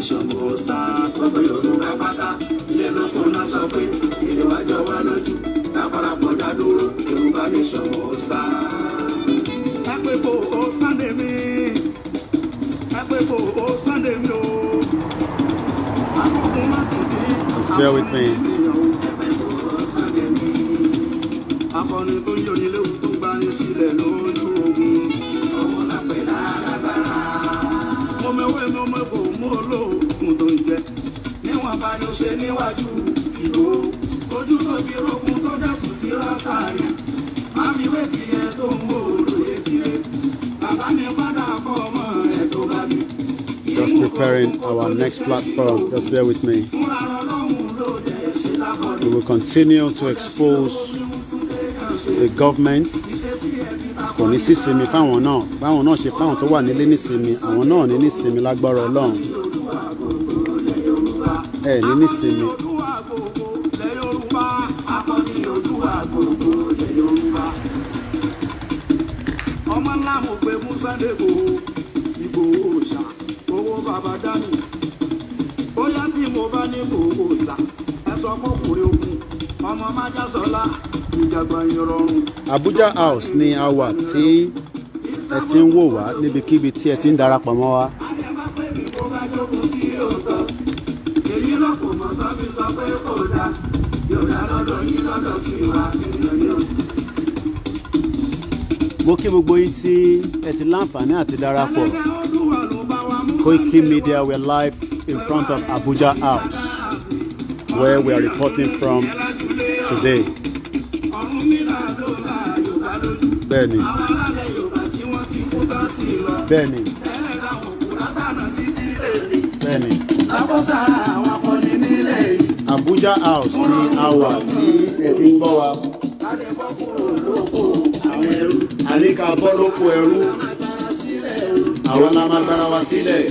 nation go start. Gbogbo Yorùbá pátá ilé lóko náà sọ pé ìlú àjọ wa lójú lápárapọ̀ dádúró Yorùbá nation go start. Àpèkò ó Sunday mi, àpèkò ó Sunday mi o. Àkókò má tún bí. Just bear with me. Akọni tó ń yọ nílé òun tó gbá ní sílẹ̀ lójú ogun. Ọmọ lápẹ̀ lálábàárà. Mo mẹ́wẹ́ mi ọmọ ẹ̀kọ́ mú olóògùn tó ń jẹ. Níwọ̀n bá ló ṣe níwájú ìbò. Ojú tó ti rógun tó dẹ̀tún ti rán sáré. Má fi wé sí ẹ tó ń wò lóye sílé. Bàbá mi fádà fọ́ ọmọ ẹ̀ tó bá mi. Just preparing our next platform. Just bear with me. We will continue to expose the government. Kò ní sí sinmi fáwọn náà. Báwọn náà ṣe fáwọn tó wà nílé nísinmi, àwọn náà ní nísinmi lágbára Ọlọ́run. Ẹ ní nísinmi. Ọmọ ńlá mo pè fún Sunday Igboho ṣá owó bàbá dání. Bóyá tí mo bá ní Igboho ṣá ẹ sọ fọkùnrin ogun ọmọ májàsọlá ìjàgbá ìrọ̀rùn. Abuja House ni a wà tí ẹ ti ń wò wá níbikíbi tí ẹ ti ń darapọ̀ mọ́ wa. Èyí ló kò mọ̀ tó fi sọ pé kò dáa yóò dá lọ́dọ̀ yín lọ́dọ̀ tí wà nínú yóò. Mo kí gbogbo yín tí ẹ ti láǹfààní àti darapọ̀. Koiki Media, we're live in front of Abuja House, where we are reporting from today. Bẹ́ẹ̀ni. Bẹ́ẹ̀ni. Bẹ́ẹ̀ni. Abuja House ni a wà tí ẹ ti ń gbọ́ wa. Àníkà bọ́ lóko ẹrú. Àwọn la máa gbára wa sílẹ̀.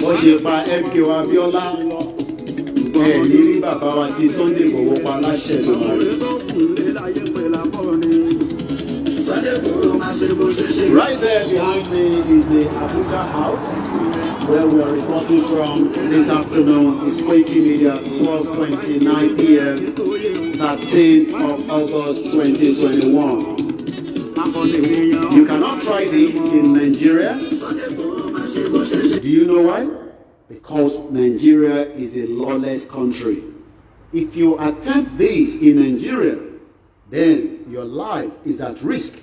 Wọ́n ṣe pa MK wa Abíọ́lá. Ẹ ní rí bàbá wa tí Sunday Igboho pa láṣẹ lọ́wọ́ rẹ̀. Right there behind me is the Abuja House, where we are reporting from this afternoon. It's Koiki Media, 12:29 p.m., 13th of August 2021. You cannot try this in Nigeria. Do you know why? Because Nigeria is a lawless country. If you attempt this in Nigeria, then your life is at risk.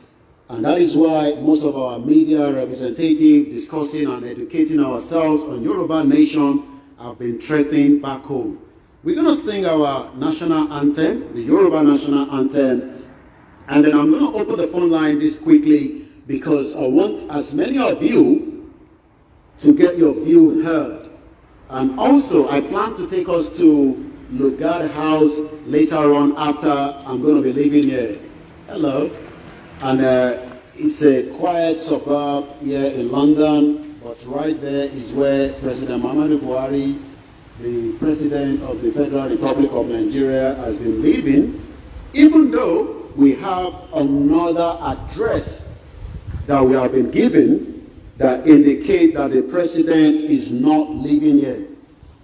And that is why most of our media representatives discussing and educating ourselves on Yoruba Nation have been threatened back home. We're going to sing our national anthem, the Yoruba national anthem, and then I'm going to open the phone line this quickly because I want as many of you to get your view heard. And also, I plan to take us to Lugard House later on after I'm going to be leaving here. Hello. And it's a quiet suburb here in London, but right there is where President Muhammadu Buhari, the President of the Federal Republic of Nigeria, has been living, even though we have another address that we have been given that indicate that the President is not living here.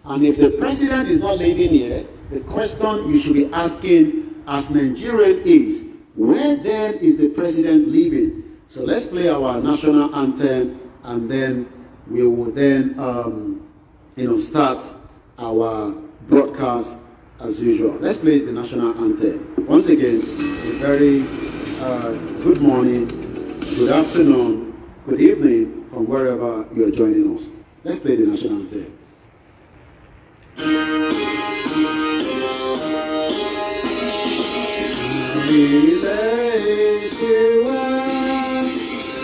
And if the President is not living here, the question you should be asking as Nigerian is, where then is the President living? So let's play our national anthem, and then we will then, start our broadcast as usual. Let's play the national anthem. Once again, a very good morning, good afternoon, good evening from wherever you are joining us. Let's play the national anthem.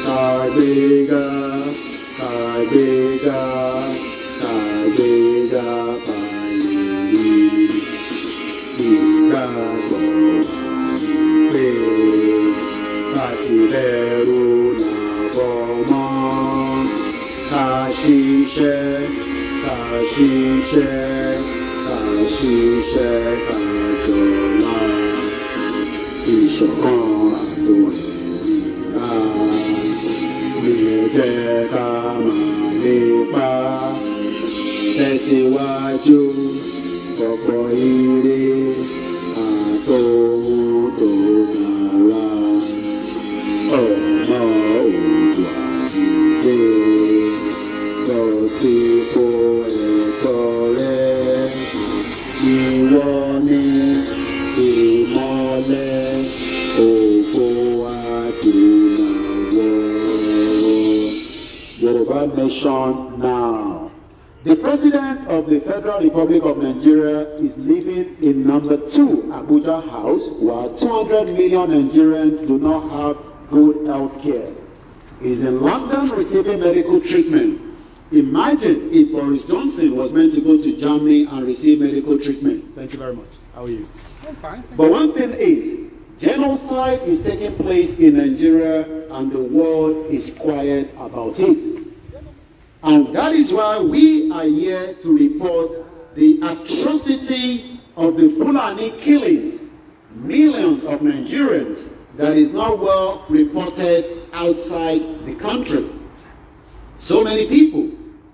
Kaibiga, Kaibiga, Kaibiga, Kaibiga, Katiberu na Boma, Kashishe, Kashishe, Kashishe, Kajola, Ishokan Adonai, Nijeka Manipa. mọ́lẹ̀ ògo adúláwọ̀. Yoruba Nation now. The President of the Federal Republic of Nigeria is living in number 2 Abuja House, while 200 million Nigerians do not have good health care. He's in London receiving medical treatment. Imagine if Boris Johnson was meant to go to Germany and receive medical treatment. Thank you very much. How are you? I'm fine. But one thing is, genocide is taking place in Nigeria and the world is quiet about it. And that is why we are here to report the atrocity of the Fulani killings, millions of Nigerians, that is not well reported outside the country. So many people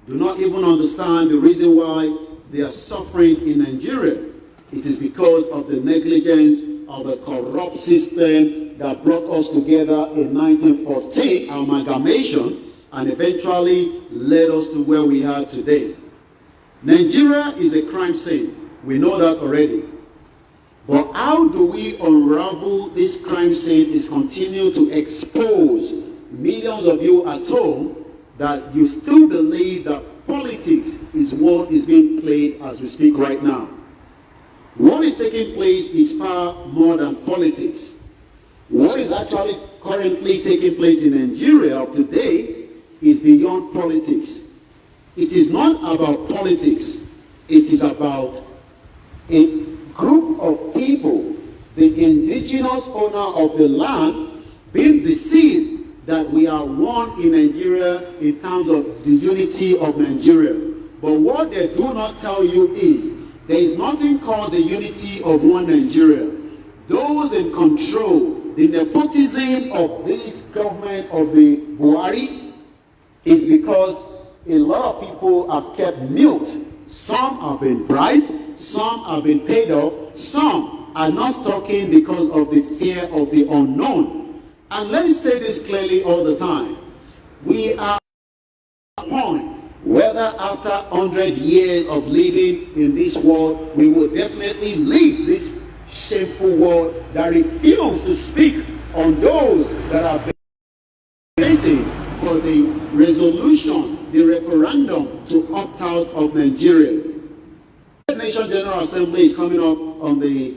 do not even understand the reason why they are suffering in Nigeria. It is because of the negligence of a corrupt system that brought us together in 1914, amalgamation, and eventually led us to where we are today. Nigeria is a crime scene. We know that already. But how do we unravel this crime scene is continue to expose millions of you at home that you still believe that politics is what is being played as we speak right now. What is taking place is far more than politics. What is actually currently taking place in Nigeria of today is beyond politics. It is not about politics. It is about a group of people, the indigenous owner of the land, being deceived that we are one in Nigeria in terms of the unity of Nigeria. But what they do not tell you is there is nothing called the unity of one Nigeria. Those in control, the nepotism of this government of the Buhari is because a lot of people have kept mute. Some have been bribed, some have been paid off, some are not talking because of the fear of the unknown. And let me say this clearly all the time. We are at a point, whether after 100 years of living in this world, we will definitely leave this shameful world that refuses to speak on those that are waiting for the resolution, the referendum to opt out of Nigeria. The Nation General Assembly is coming up on the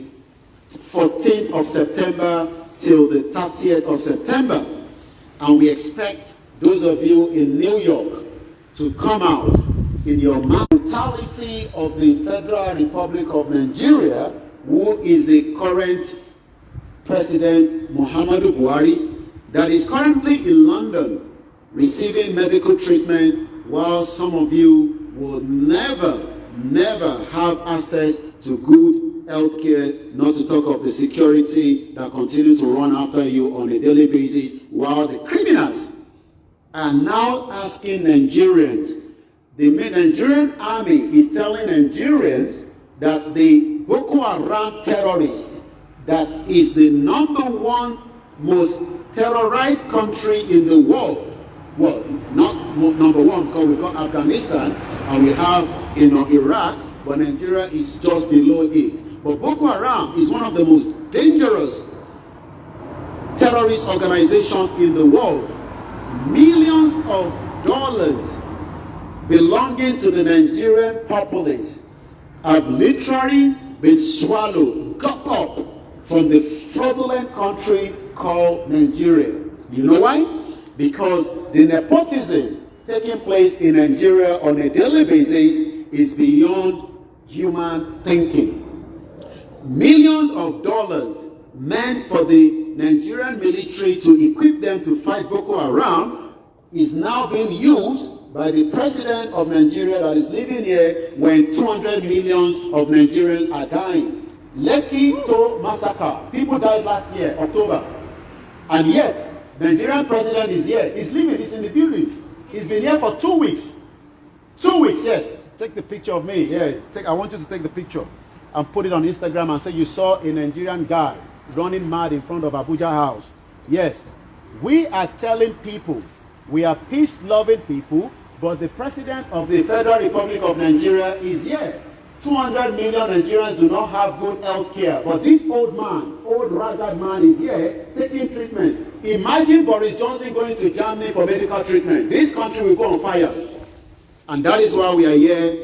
14th of September till the 30th of September. And we expect those of you in New York to come out in your brutality of the Federal Republic of Nigeria, who is the current President Muhammadu Buhari, that is currently in London receiving medical treatment, while some of you will never have access to good health care, not to talk of the security that continues to run after you on a daily basis, while the criminals are now asking Nigerians. The Nigerian army is telling Nigerians that the Boko Haram terrorists, that is the #1 most terrorized country in the world. Well, not #1 because we've got Afghanistan and we have Iraq, but Nigeria is just below it. But Boko Haram is one of the most dangerous terrorist organizations in the world. Millions of dollars belonging to the Nigerian populace have literally been swallowed, got up from the fraudulent country called Nigeria. You know why? Because the nepotism taking place in Nigeria on a daily basis is beyond human thinking. Millions of dollars meant for the Nigerian military to equip them to fight Boko Haram is now being used by the president of Nigeria that is living here when 200 millions of Nigerians are dying. Lekki to massacre. People died last year, October. And yet, the Nigerian president is here. He's living, he's in the building. He's been here for 2 weeks. 2 weeks, yes. Take the picture of me. Yeah, I want you to take the picture and put it on Instagram and say you saw a Nigerian guy running mad in front of Abuja House. Yes, we are telling people, we are peace-loving people, but the president of the Federal Republic of Nigeria is here 200 million Nigerians do not have good health care. But this old man, old ragged man is here taking treatment. Imagine Boris Johnson going to Germany for medical treatment. This country will go on fire. And that is why we are here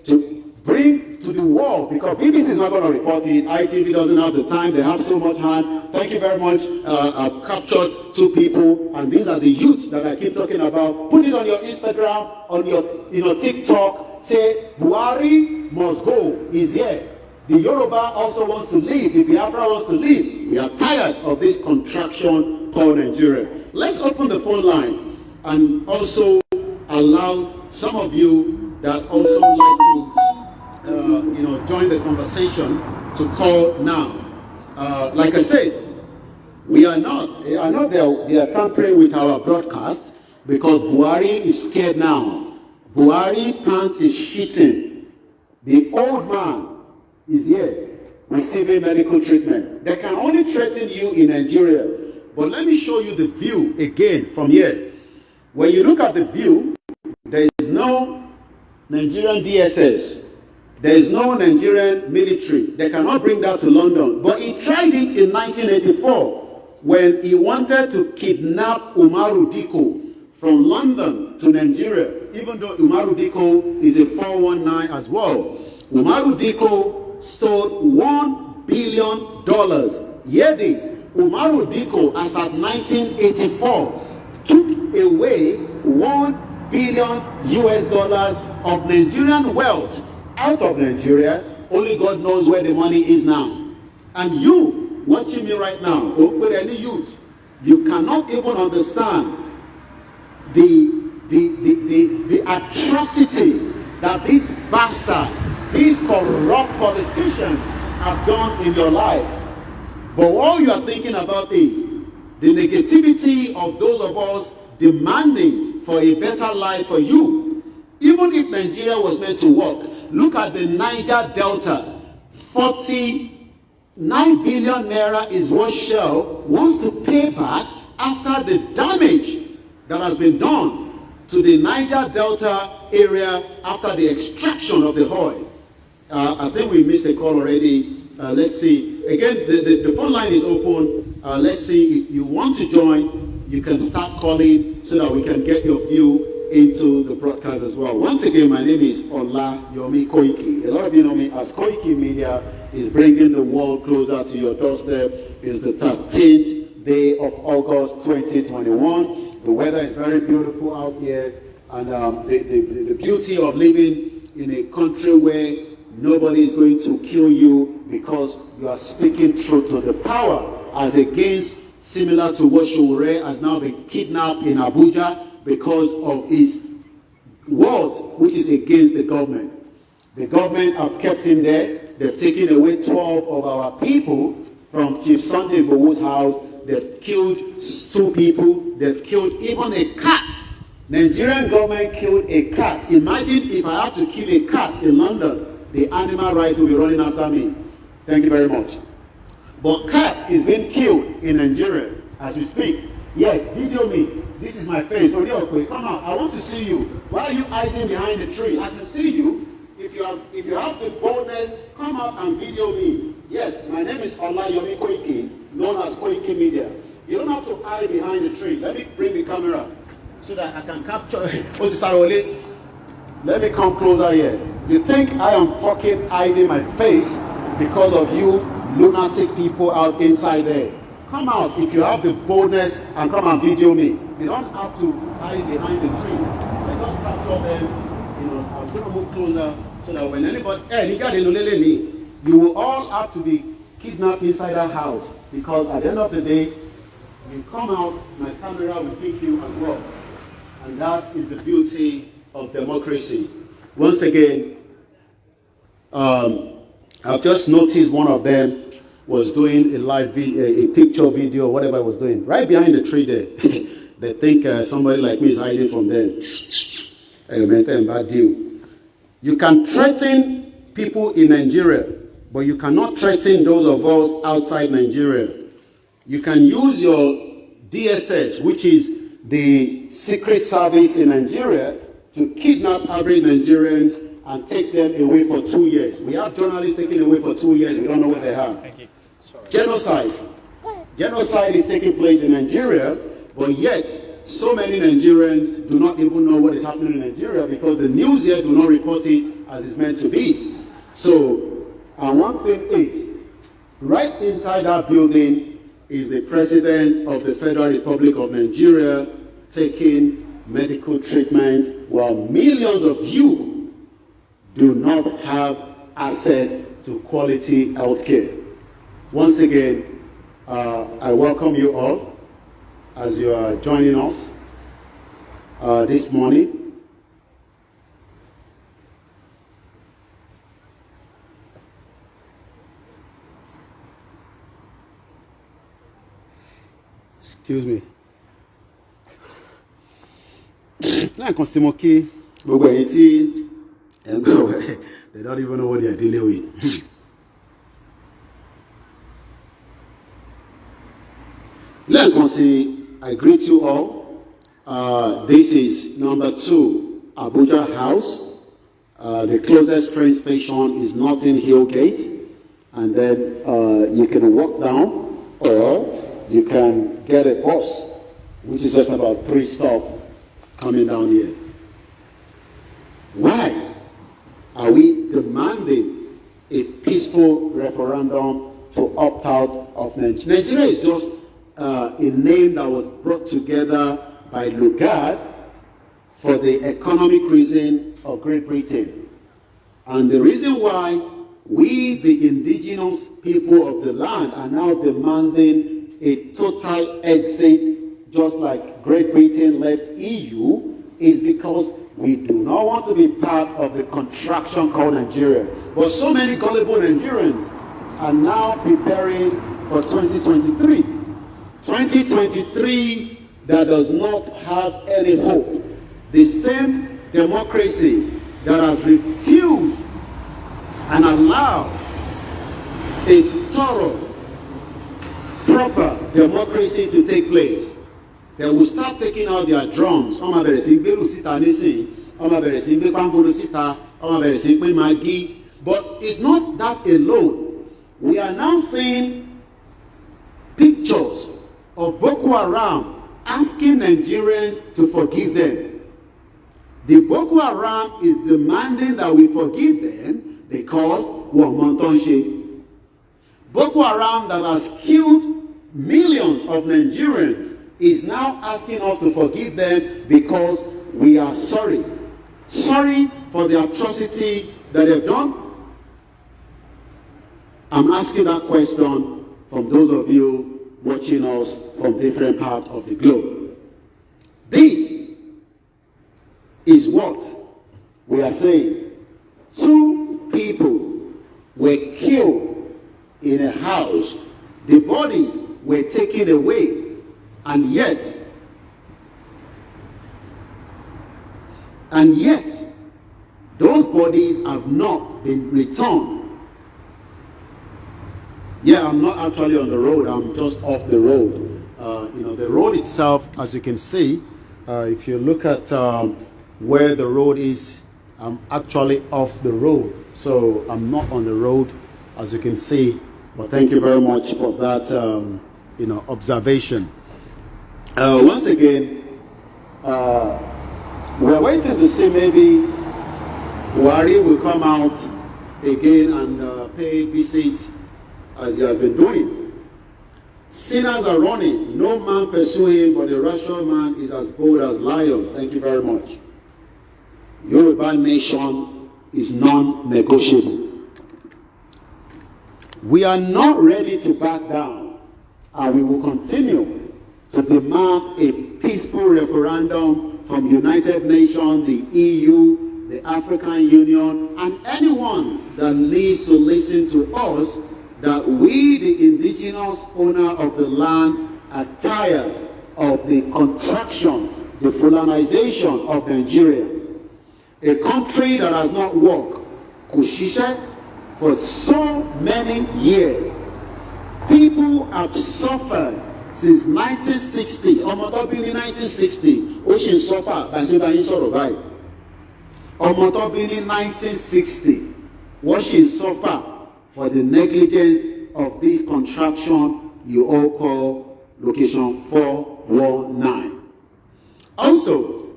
to bring to the world, because BBC is not going to report it. ITV doesn't have the time. They have so much hand. Thank you very much. I've captured 2 people, and these are the youth that I keep talking about. Put it on your Instagram, on your TikTok. Say, Buhari must go. He's here. The Yoruba also wants to leave. The Biafra wants to leave. We are tired of this contraction called Nigeria. Let's open the phone line and also allow some of you that also like to join the conversation to call now. Like I said, we are not. I know they are tampering with our broadcast because Buhari is scared now. Buhari pants is shitting. The old man is here receiving medical treatment. They can only threaten you in Nigeria. But let me show you the view again from here. When you look at the view, there is no Nigerian DSS. There is no Nigerian military. They cannot bring that to London. But he tried it in 1984 when he wanted to kidnap Umaru Diko from London to Nigeria, even though Umaru Diko is a 419 as well. Umaru Diko stole $1 billion. Hear this. Umaru Diko, as at 1984, took away $1 billion of Nigerian wealth out of Nigeria. Only God knows where the money is now. And you, watching me right now, or with any youth, you cannot even understand the atrocity that these bastards, these corrupt politicians have done in your life. But all you are thinking about is the negativity of those of us demanding for a better life for you. Even if Nigeria was meant to work, look at the Niger Delta. 49 billion naira is what Shell wants to pay back after the damage that has been done to the Niger Delta area after the extraction of the oil. I think we missed a call already. Let's see. Again, the phone line is open. Let's see if you want to join. You can start calling so that we can get your view into the broadcast as well. Once again, my name is Olayomi Koiki. A lot of you know me as Koiki Media. Is bringing the world closer to your doorstep. It's the 13th day of August 2021. The weather is very beautiful out here, and the beauty of living in a country where nobody is going to kill you because you are speaking truth to the power, as against similar to what Showore has now been kidnapped in Abuja because of his words, which is against the government. The government have kept him there. They've taken away 12 of our people from Chief Sunday Igboho's house. They've killed 2 people. They've killed even a cat. Nigerian government killed a cat. Imagine if I have to kill a cat in London, the animal rights will be running after me. Thank you very much. But cat is being killed in Nigeria as we speak. Yes, video me. This is my face. Come out. I want to see you. Why are you hiding behind the tree? I can see you. If you have the boldness, come out and video me. Yes, my name is Olayomi Koiki, known as Koiki Media. You don't have to hide behind the tree. Let me bring the camera so that I can capture. Let me come closer here. You think I am fucking hiding my face because of you lunatic people out inside there? Come out if you have the boldness and come and video me. You don't have to hide behind the tree. I just capture them. I'm going to move closer so that when anybody, you will all have to be kidnapped inside that house, because at the end of the day, you come out, my camera will pick you as well. And that is the beauty of democracy. Once again, I've just noticed one of them was doing a live video, a picture video, whatever I was doing, right behind the tree there. They think somebody like me is hiding from them. Bad deal. You can threaten people in Nigeria, but you cannot threaten those of us outside Nigeria. You can use your DSS, which is the secret service in Nigeria, to kidnap average Nigerians and take them away for 2 years. We have journalists taken away for 2 years. We don't know where they are. Thank you. Sorry. Genocide. Genocide is taking place in Nigeria, but yet so many Nigerians do not even know what is happening in Nigeria because the news here do not report it as it's meant to be. So, and one thing is, right inside that building is the President of the Federal Republic of Nigeria taking medical treatment while millions of you do not have access to quality health care. Once again, I welcome you all as you are joining us this morning. Excuse me. Láìkan sí mo kí gbogbo ẹ̀yin tí ẹ̀ ń gbọ́ they don't even know what they are dealing with. Lẹ́ẹ̀kan sí, I greet you all. This is number 2, Abuja House. The closest train station is Notting Hill Gate. And then you can walk down or you can get a bus, which is just about 3 stops coming down here. Why are we demanding a peaceful referendum to opt out of Nigeria? Nigeria is just a name that was brought together by Lugard for the economic reason of Great Britain. And the reason why we, the indigenous people of the land, are now demanding a total exit, just like Great Britain left EU, is because we do not want to be part of the contraction called Nigeria. But so many gullible Nigerians are now preparing for 2023. 2023 that does not have any hope. The same democracy that has refused and allowed a thorough, proper democracy to take place. They will start taking out their drums. But it's not that alone. We are now seeing pictures of Boko Haram asking Nigerians to forgive them. The Boko Haram is demanding that we forgive them because Boko Haram that has killed millions of Nigerians is now asking us to forgive them because we are sorry. Sorry for the atrocity that they've done. I'm asking that question from those of you watching us from different parts of the globe. This is what we are saying. 2 people were killed in a house. The bodies were taken away. And yet, those bodies have not been returned. Yeah, I'm not actually on the road. I'm just off the road. The road itself, as you can see, if you look at where the road is, I'm actually off the road. So I'm not on the road, as you can see. But thank you very much for that, observation. Once again, we're waiting to see maybe Buhari will come out again and pay a visit as he has been doing. Sinners are running, no man pursuing, but the rational man is as bold as lion. Thank you very much. Yoruba nation is non-negotiable. We are not ready to back down, and we will continue to demand a peaceful referendum from United Nations, the EU, the African Union, and anyone that needs to listen to us, that we, the indigenous owner of the land, are tired of the contraction, the Fulanization of Nigeria. A country that has not worked, Kushisha, for so many years. People have suffered since 1960. Omotobi in 1960, Ocean suffer by ọmọ tó bí ní 1960 wọ́n ṣì suffer for the negligence of this contraction you all call location 419. Also,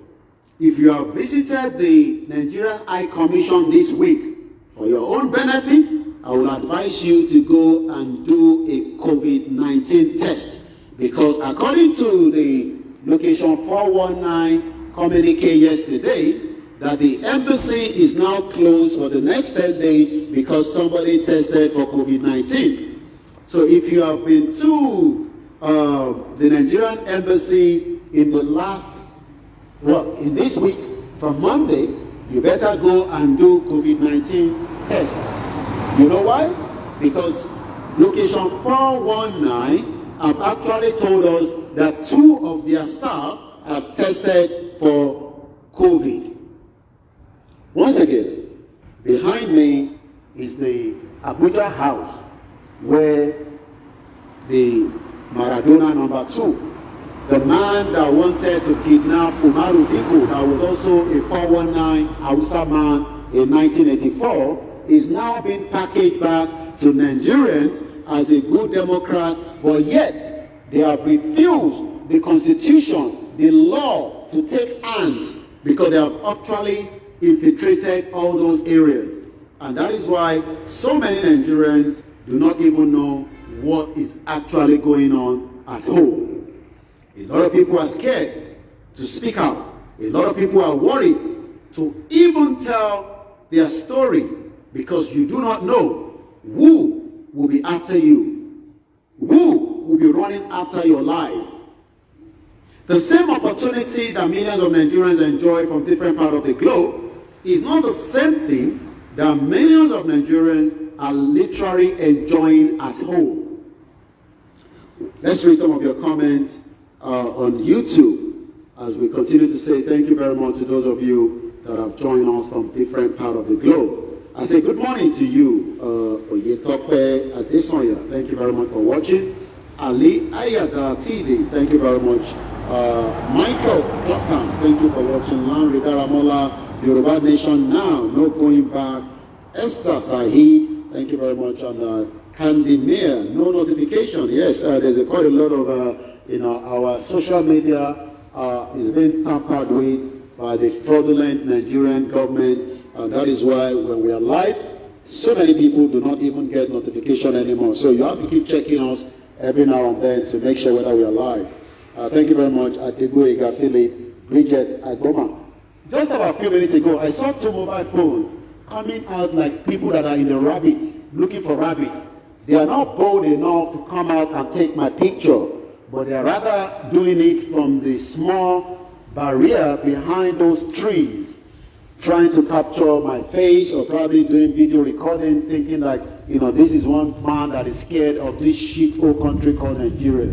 if you have visited the Nigerian High Commission this week, for your own benefit, I will advise you to go and do a COVID-19 test, because according to the location 419 communique yesterday, that the embassy is now closed for the next 10 days because somebody tested for COVID-19. So if you have been to the Nigerian embassy in the in this week, from Monday, you better go and do COVID-19 test. You know why? Because location 419 have actually told us that 2 of their staff have tested for COVID. Once again, behind me is the Abuja house where the Maradona #2, the man that wanted to kidnap Umaru Diko, that was also a 419 Hausa man in 1984, is now being packaged back to Nigerians as a good Democrat, but yet they have refused the constitution, the law, to take hands, because they have actually infiltrated all those areas. And that is why so many Nigerians do not even know what is actually going on at home. A lot of people are scared to speak out. A lot of people are worried to even tell their story, because you do not know who will be after you, who will be running after your life. The same opportunity that millions of Nigerians enjoy from different parts of the globe is not the same thing that millions of Nigerians are literally enjoying at home. Let's read some of your comments on YouTube as we continue to say thank you very much to those of you that have joined us from different parts of the globe. I say good morning to you, Oyetope Adesonya. Thank you very much for watching. Ali Ayada TV, thank you very much. Michael Clapham, thank you for watching. Lanre Daramola, Yoruba Nation Now, no going back. Esther Sahid, thank you very much. And Candy Mayer, no notification. Yes, there's quite a lot of, our social media is being tampered with by the fraudulent Nigerian government. And that is why when we are live, so many people do not even get notification anymore. So you have to keep checking us every now and then to make sure whether we are live. Thank you very much, Adegboyega Philip, Bridget Agboma. Just about a few minutes ago, I saw 2 mobile phones coming out like people that are in the rabbit, looking for rabbits. They are not bold enough to come out and take my picture, but they are rather doing it from the small barrier behind those trees, trying to capture my face, or probably doing video recording, thinking like, this is one man that is scared of this shithole country called Nigeria.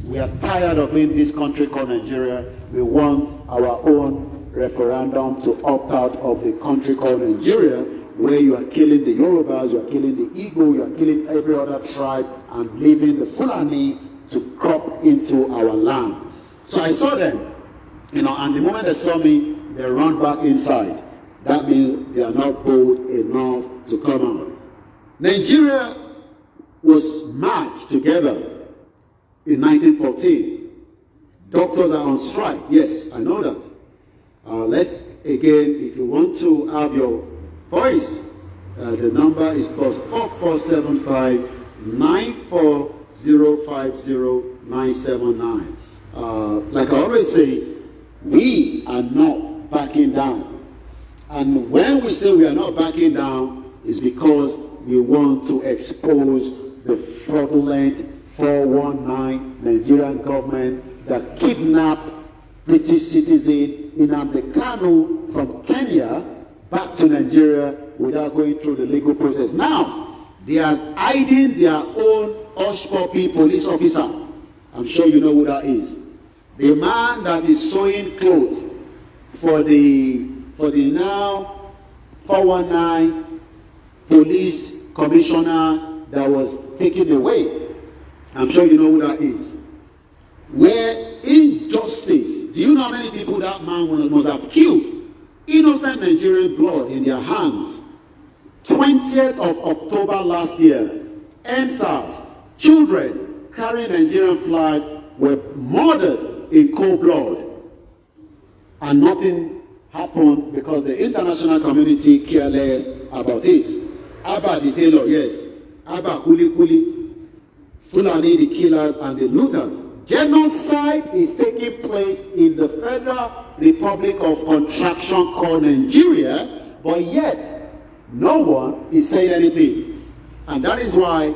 We are tired of being this country called Nigeria. We want our own referendum to opt out of the country called Nigeria, where you are killing the Yorubas, you are killing the Igbo, you are killing every other tribe, and leaving the Fulani to crop into our land. So I saw them, and the moment they saw me, they ran back inside. That means they are not bold enough to come out. Nigeria was merged together in 1914. Doctors are on strike. Yes, I know that. Let's, again, if you want to have your voice, the number is +4475 94050 979. Like I always say, we are not backing down. And when we say we are not backing down, it's because we want to expose the fraudulent 419 Nigerian government that kidnapped British citizen Nnamdi Kanu from Kenya back to Nigeria without going through the legal process. Now, they are hiding their own hush-puppy police officer. I'm sure you know who that is. The man that is sewing clothes for the now 419 police commissioner that was taken away. I'm sure you know who that is. Where injustice, do you know how many people that man must have killed innocent Nigerian blood in their hands. 20th of October last year, NSAS, children carrying Nigerian flag were murdered in cold blood. And nothing happened because the international community cared less about it. Abba the tailor, yes. Abba Kuli Kuli, Fulani the killers and the looters. Genocide is taking place in the Federal Republic of Contraction called Nigeria, but yet no one is saying anything. And that is why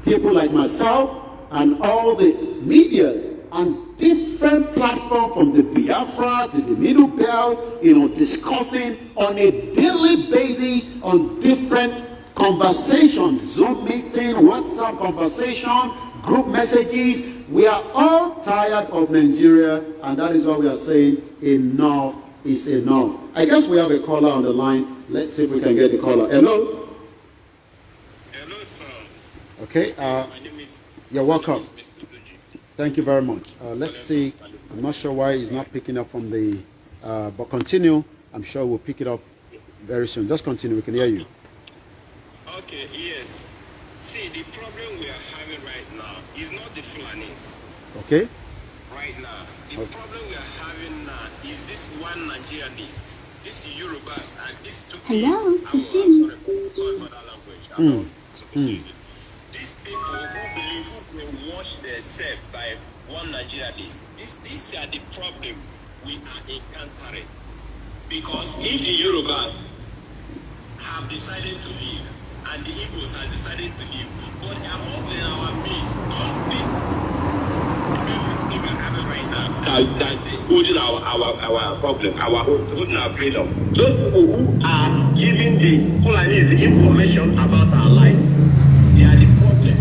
people like myself and all the medias and different platforms from the Biafra to the Middle Belt, discussing on a daily basis on different conversations, Zoom meeting, WhatsApp conversation, group messages. We are all tired of Nigeria, and that is why we are saying enough is enough. I guess we have a caller on the line. Let's see if we can get the caller. Hello? Hello, sir. Okay. My name is... You're welcome. Thank you very much. Let's see. I'm not sure why he's not picking up from the... but continue. I'm sure we'll pick it up very soon. Just continue. We can hear you. Okay, yes. See, the problem we are having right now is not the Fulanis. Okay. Right now. The problem we are having now is this one Nigeria list. This Yorubas and this two people. I'm sorry for that language. I'm not supposed to use it. These people who believe, who brainwash themselves by one Nigeria list. These are the problem we are encountering. Because if the Yorubas have decided to leave, and the Igbos has decided to leave, but among in our midst, those people we are having right now, that's holding our problem, holding our freedom. Those people who are giving the Fulanis the information about our life, they are the problem.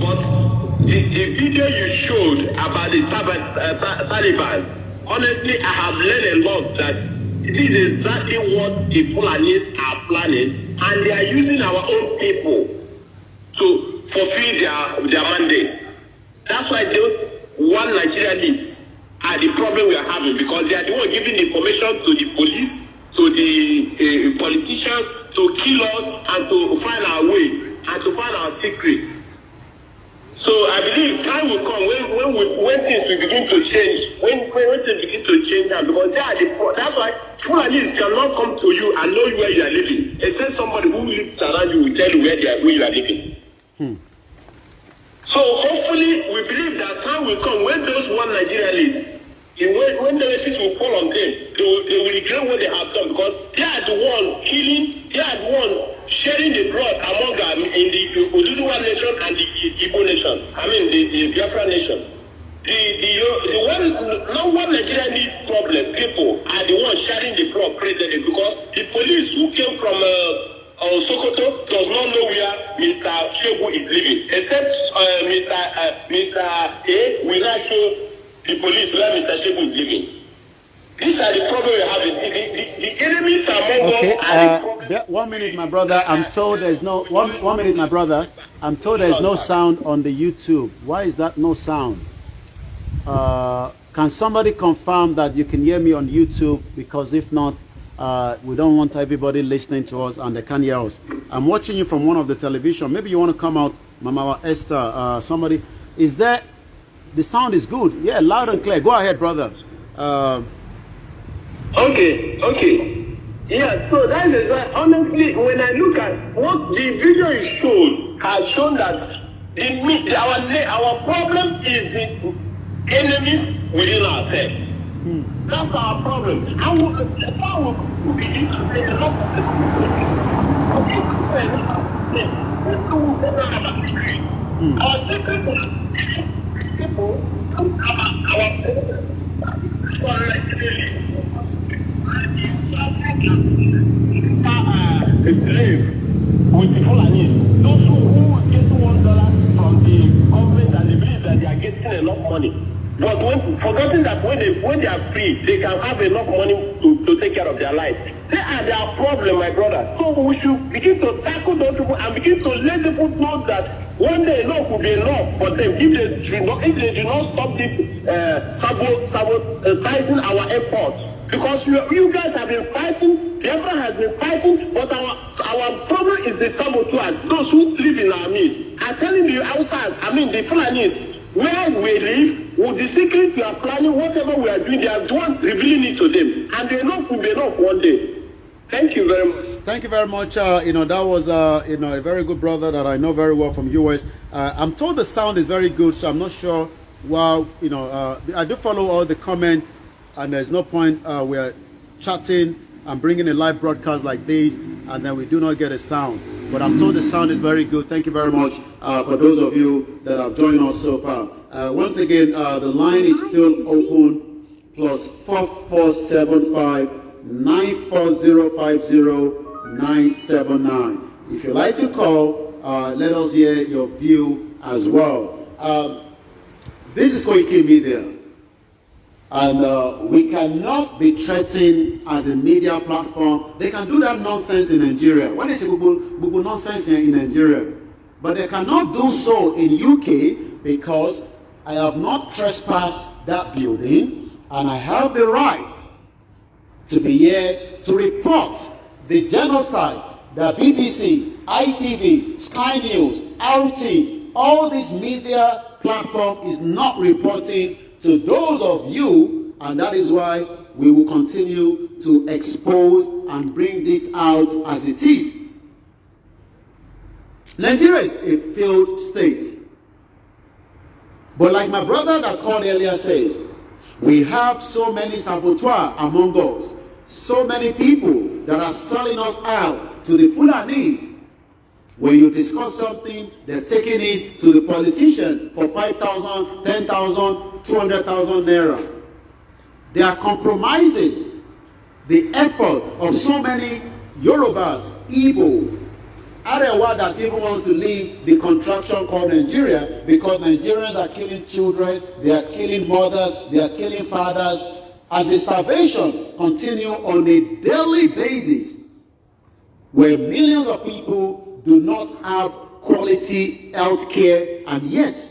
But the video you showed about the Taliban, honestly, I have learned a lot that this is exactly what the Fulanis are planning, and they are using our own people to fulfill their mandate. That's why those one Nigeria list are the problem we are having, because they are the one giving the information to the police, to the politicians, to kill us and to find our ways and to find our secrets. So I believe time will come when things will begin to change, when things begin to change now, because that's why Fulanis cannot come to you and know where you are living, except somebody who lives around you will tell you where you are living. So hopefully we believe that time will come when those one Nigeria list, when the racists will fall on them, they will regret what they have done, because they are the one killing, they are the one sharing the blood among them in the Oduduwa nation and the Igbo nation. I mean the Biafra nation. The one Nigeria needs problem people are the ones sharing the blood presently, because the police who came from Sokoto does not know where Mr. Shebu is living, except Mr. A will not show the police where Mr. Shebu is living. These are the problems we're having. The enemies among us are the problem. 1 minute, my brother. I'm told there's no... One minute, my brother. I'm told there's no sound on the YouTube. Why is that no sound? Can somebody confirm that you can hear me on YouTube? Because if not, we don't want everybody listening to us and they can't hear us. I'm watching you from one of the television. Maybe you want to come out, Mama Esther, somebody. Is there... The sound is good. Yeah, loud and clear. Go ahead, brother. Okay. Yeah, so that is why, honestly, when I look at what the video you showed, has shown that our problem is the enemies within ourselves. That's our problem. That's how we begin to play a lot of the our secret people, a slave with the Fulanis. Those who get $1 from the government and they believe that they are getting enough money. But forgetting that when they are free, they can have enough money to take care of their life. They are their problem, my brother. So we should begin to tackle those people and begin to let people know that one day enough will be enough for them if they do not stop this sabotaging our efforts Because you guys have been fighting, Biafra has been fighting, but our problem is the saboteurs, those who live in our midst. I'm telling the outsiders, the Fulanis, where we live, with the secret we are planning, whatever we are doing, they are the one revealing it to them. And the enough will be enough one day. Thank you very much. Thank you very much. That was a very good brother that I know very well from US. I'm told the sound is very good, so I'm not sure. Well, I do follow all the comment, and there's no point we're chatting and bringing a live broadcast like this, and then we do not get a sound. But I'm told the sound is very good. Thank you very much for those of you that have joined us so far. Once again, the line is still open. Plus 4475 94050 979. If you like to call, let us hear your view as well. This is Koiki Media, and we cannot be threatened as a media platform. They can do that nonsense in Nigeria. What is Google nonsense in Nigeria? But they cannot do so in UK because I have not trespassed that building, and I have the right to be here to report the genocide that BBC, ITV, Sky News, RT, all this media platform is not reporting to those of you, and that is why we will continue to expose and bring it out as it is. Nigeria is a failed state. But like my brother that called earlier said, we have so many saboteurs among us, so many people that are selling us out to the Fulanis. When you discuss something, they're taking it to the politician for 5,000, 10,000, 200,000 naira. They are compromising the effort of so many Yorubas, Igbo, Arewa that even wants to leave the contraction called Nigeria, because Nigerians are killing children, they are killing mothers, they are killing fathers, and the starvation continue on a daily basis, where millions of people do not have quality health care, and yet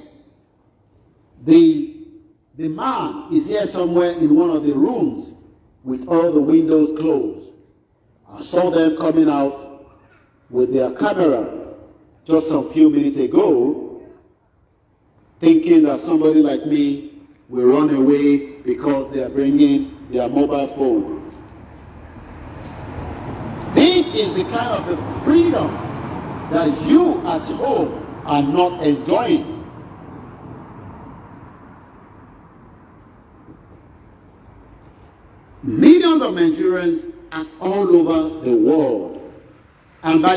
the man is here somewhere in one of the rooms with all the windows closed. I saw them coming out with their camera just a few minutes ago, thinking that somebody like me will run away because they are bringing their mobile phone. This is the kind of the freedom that you at home are not enjoying. Millions of Nigerians are all over the world, and by the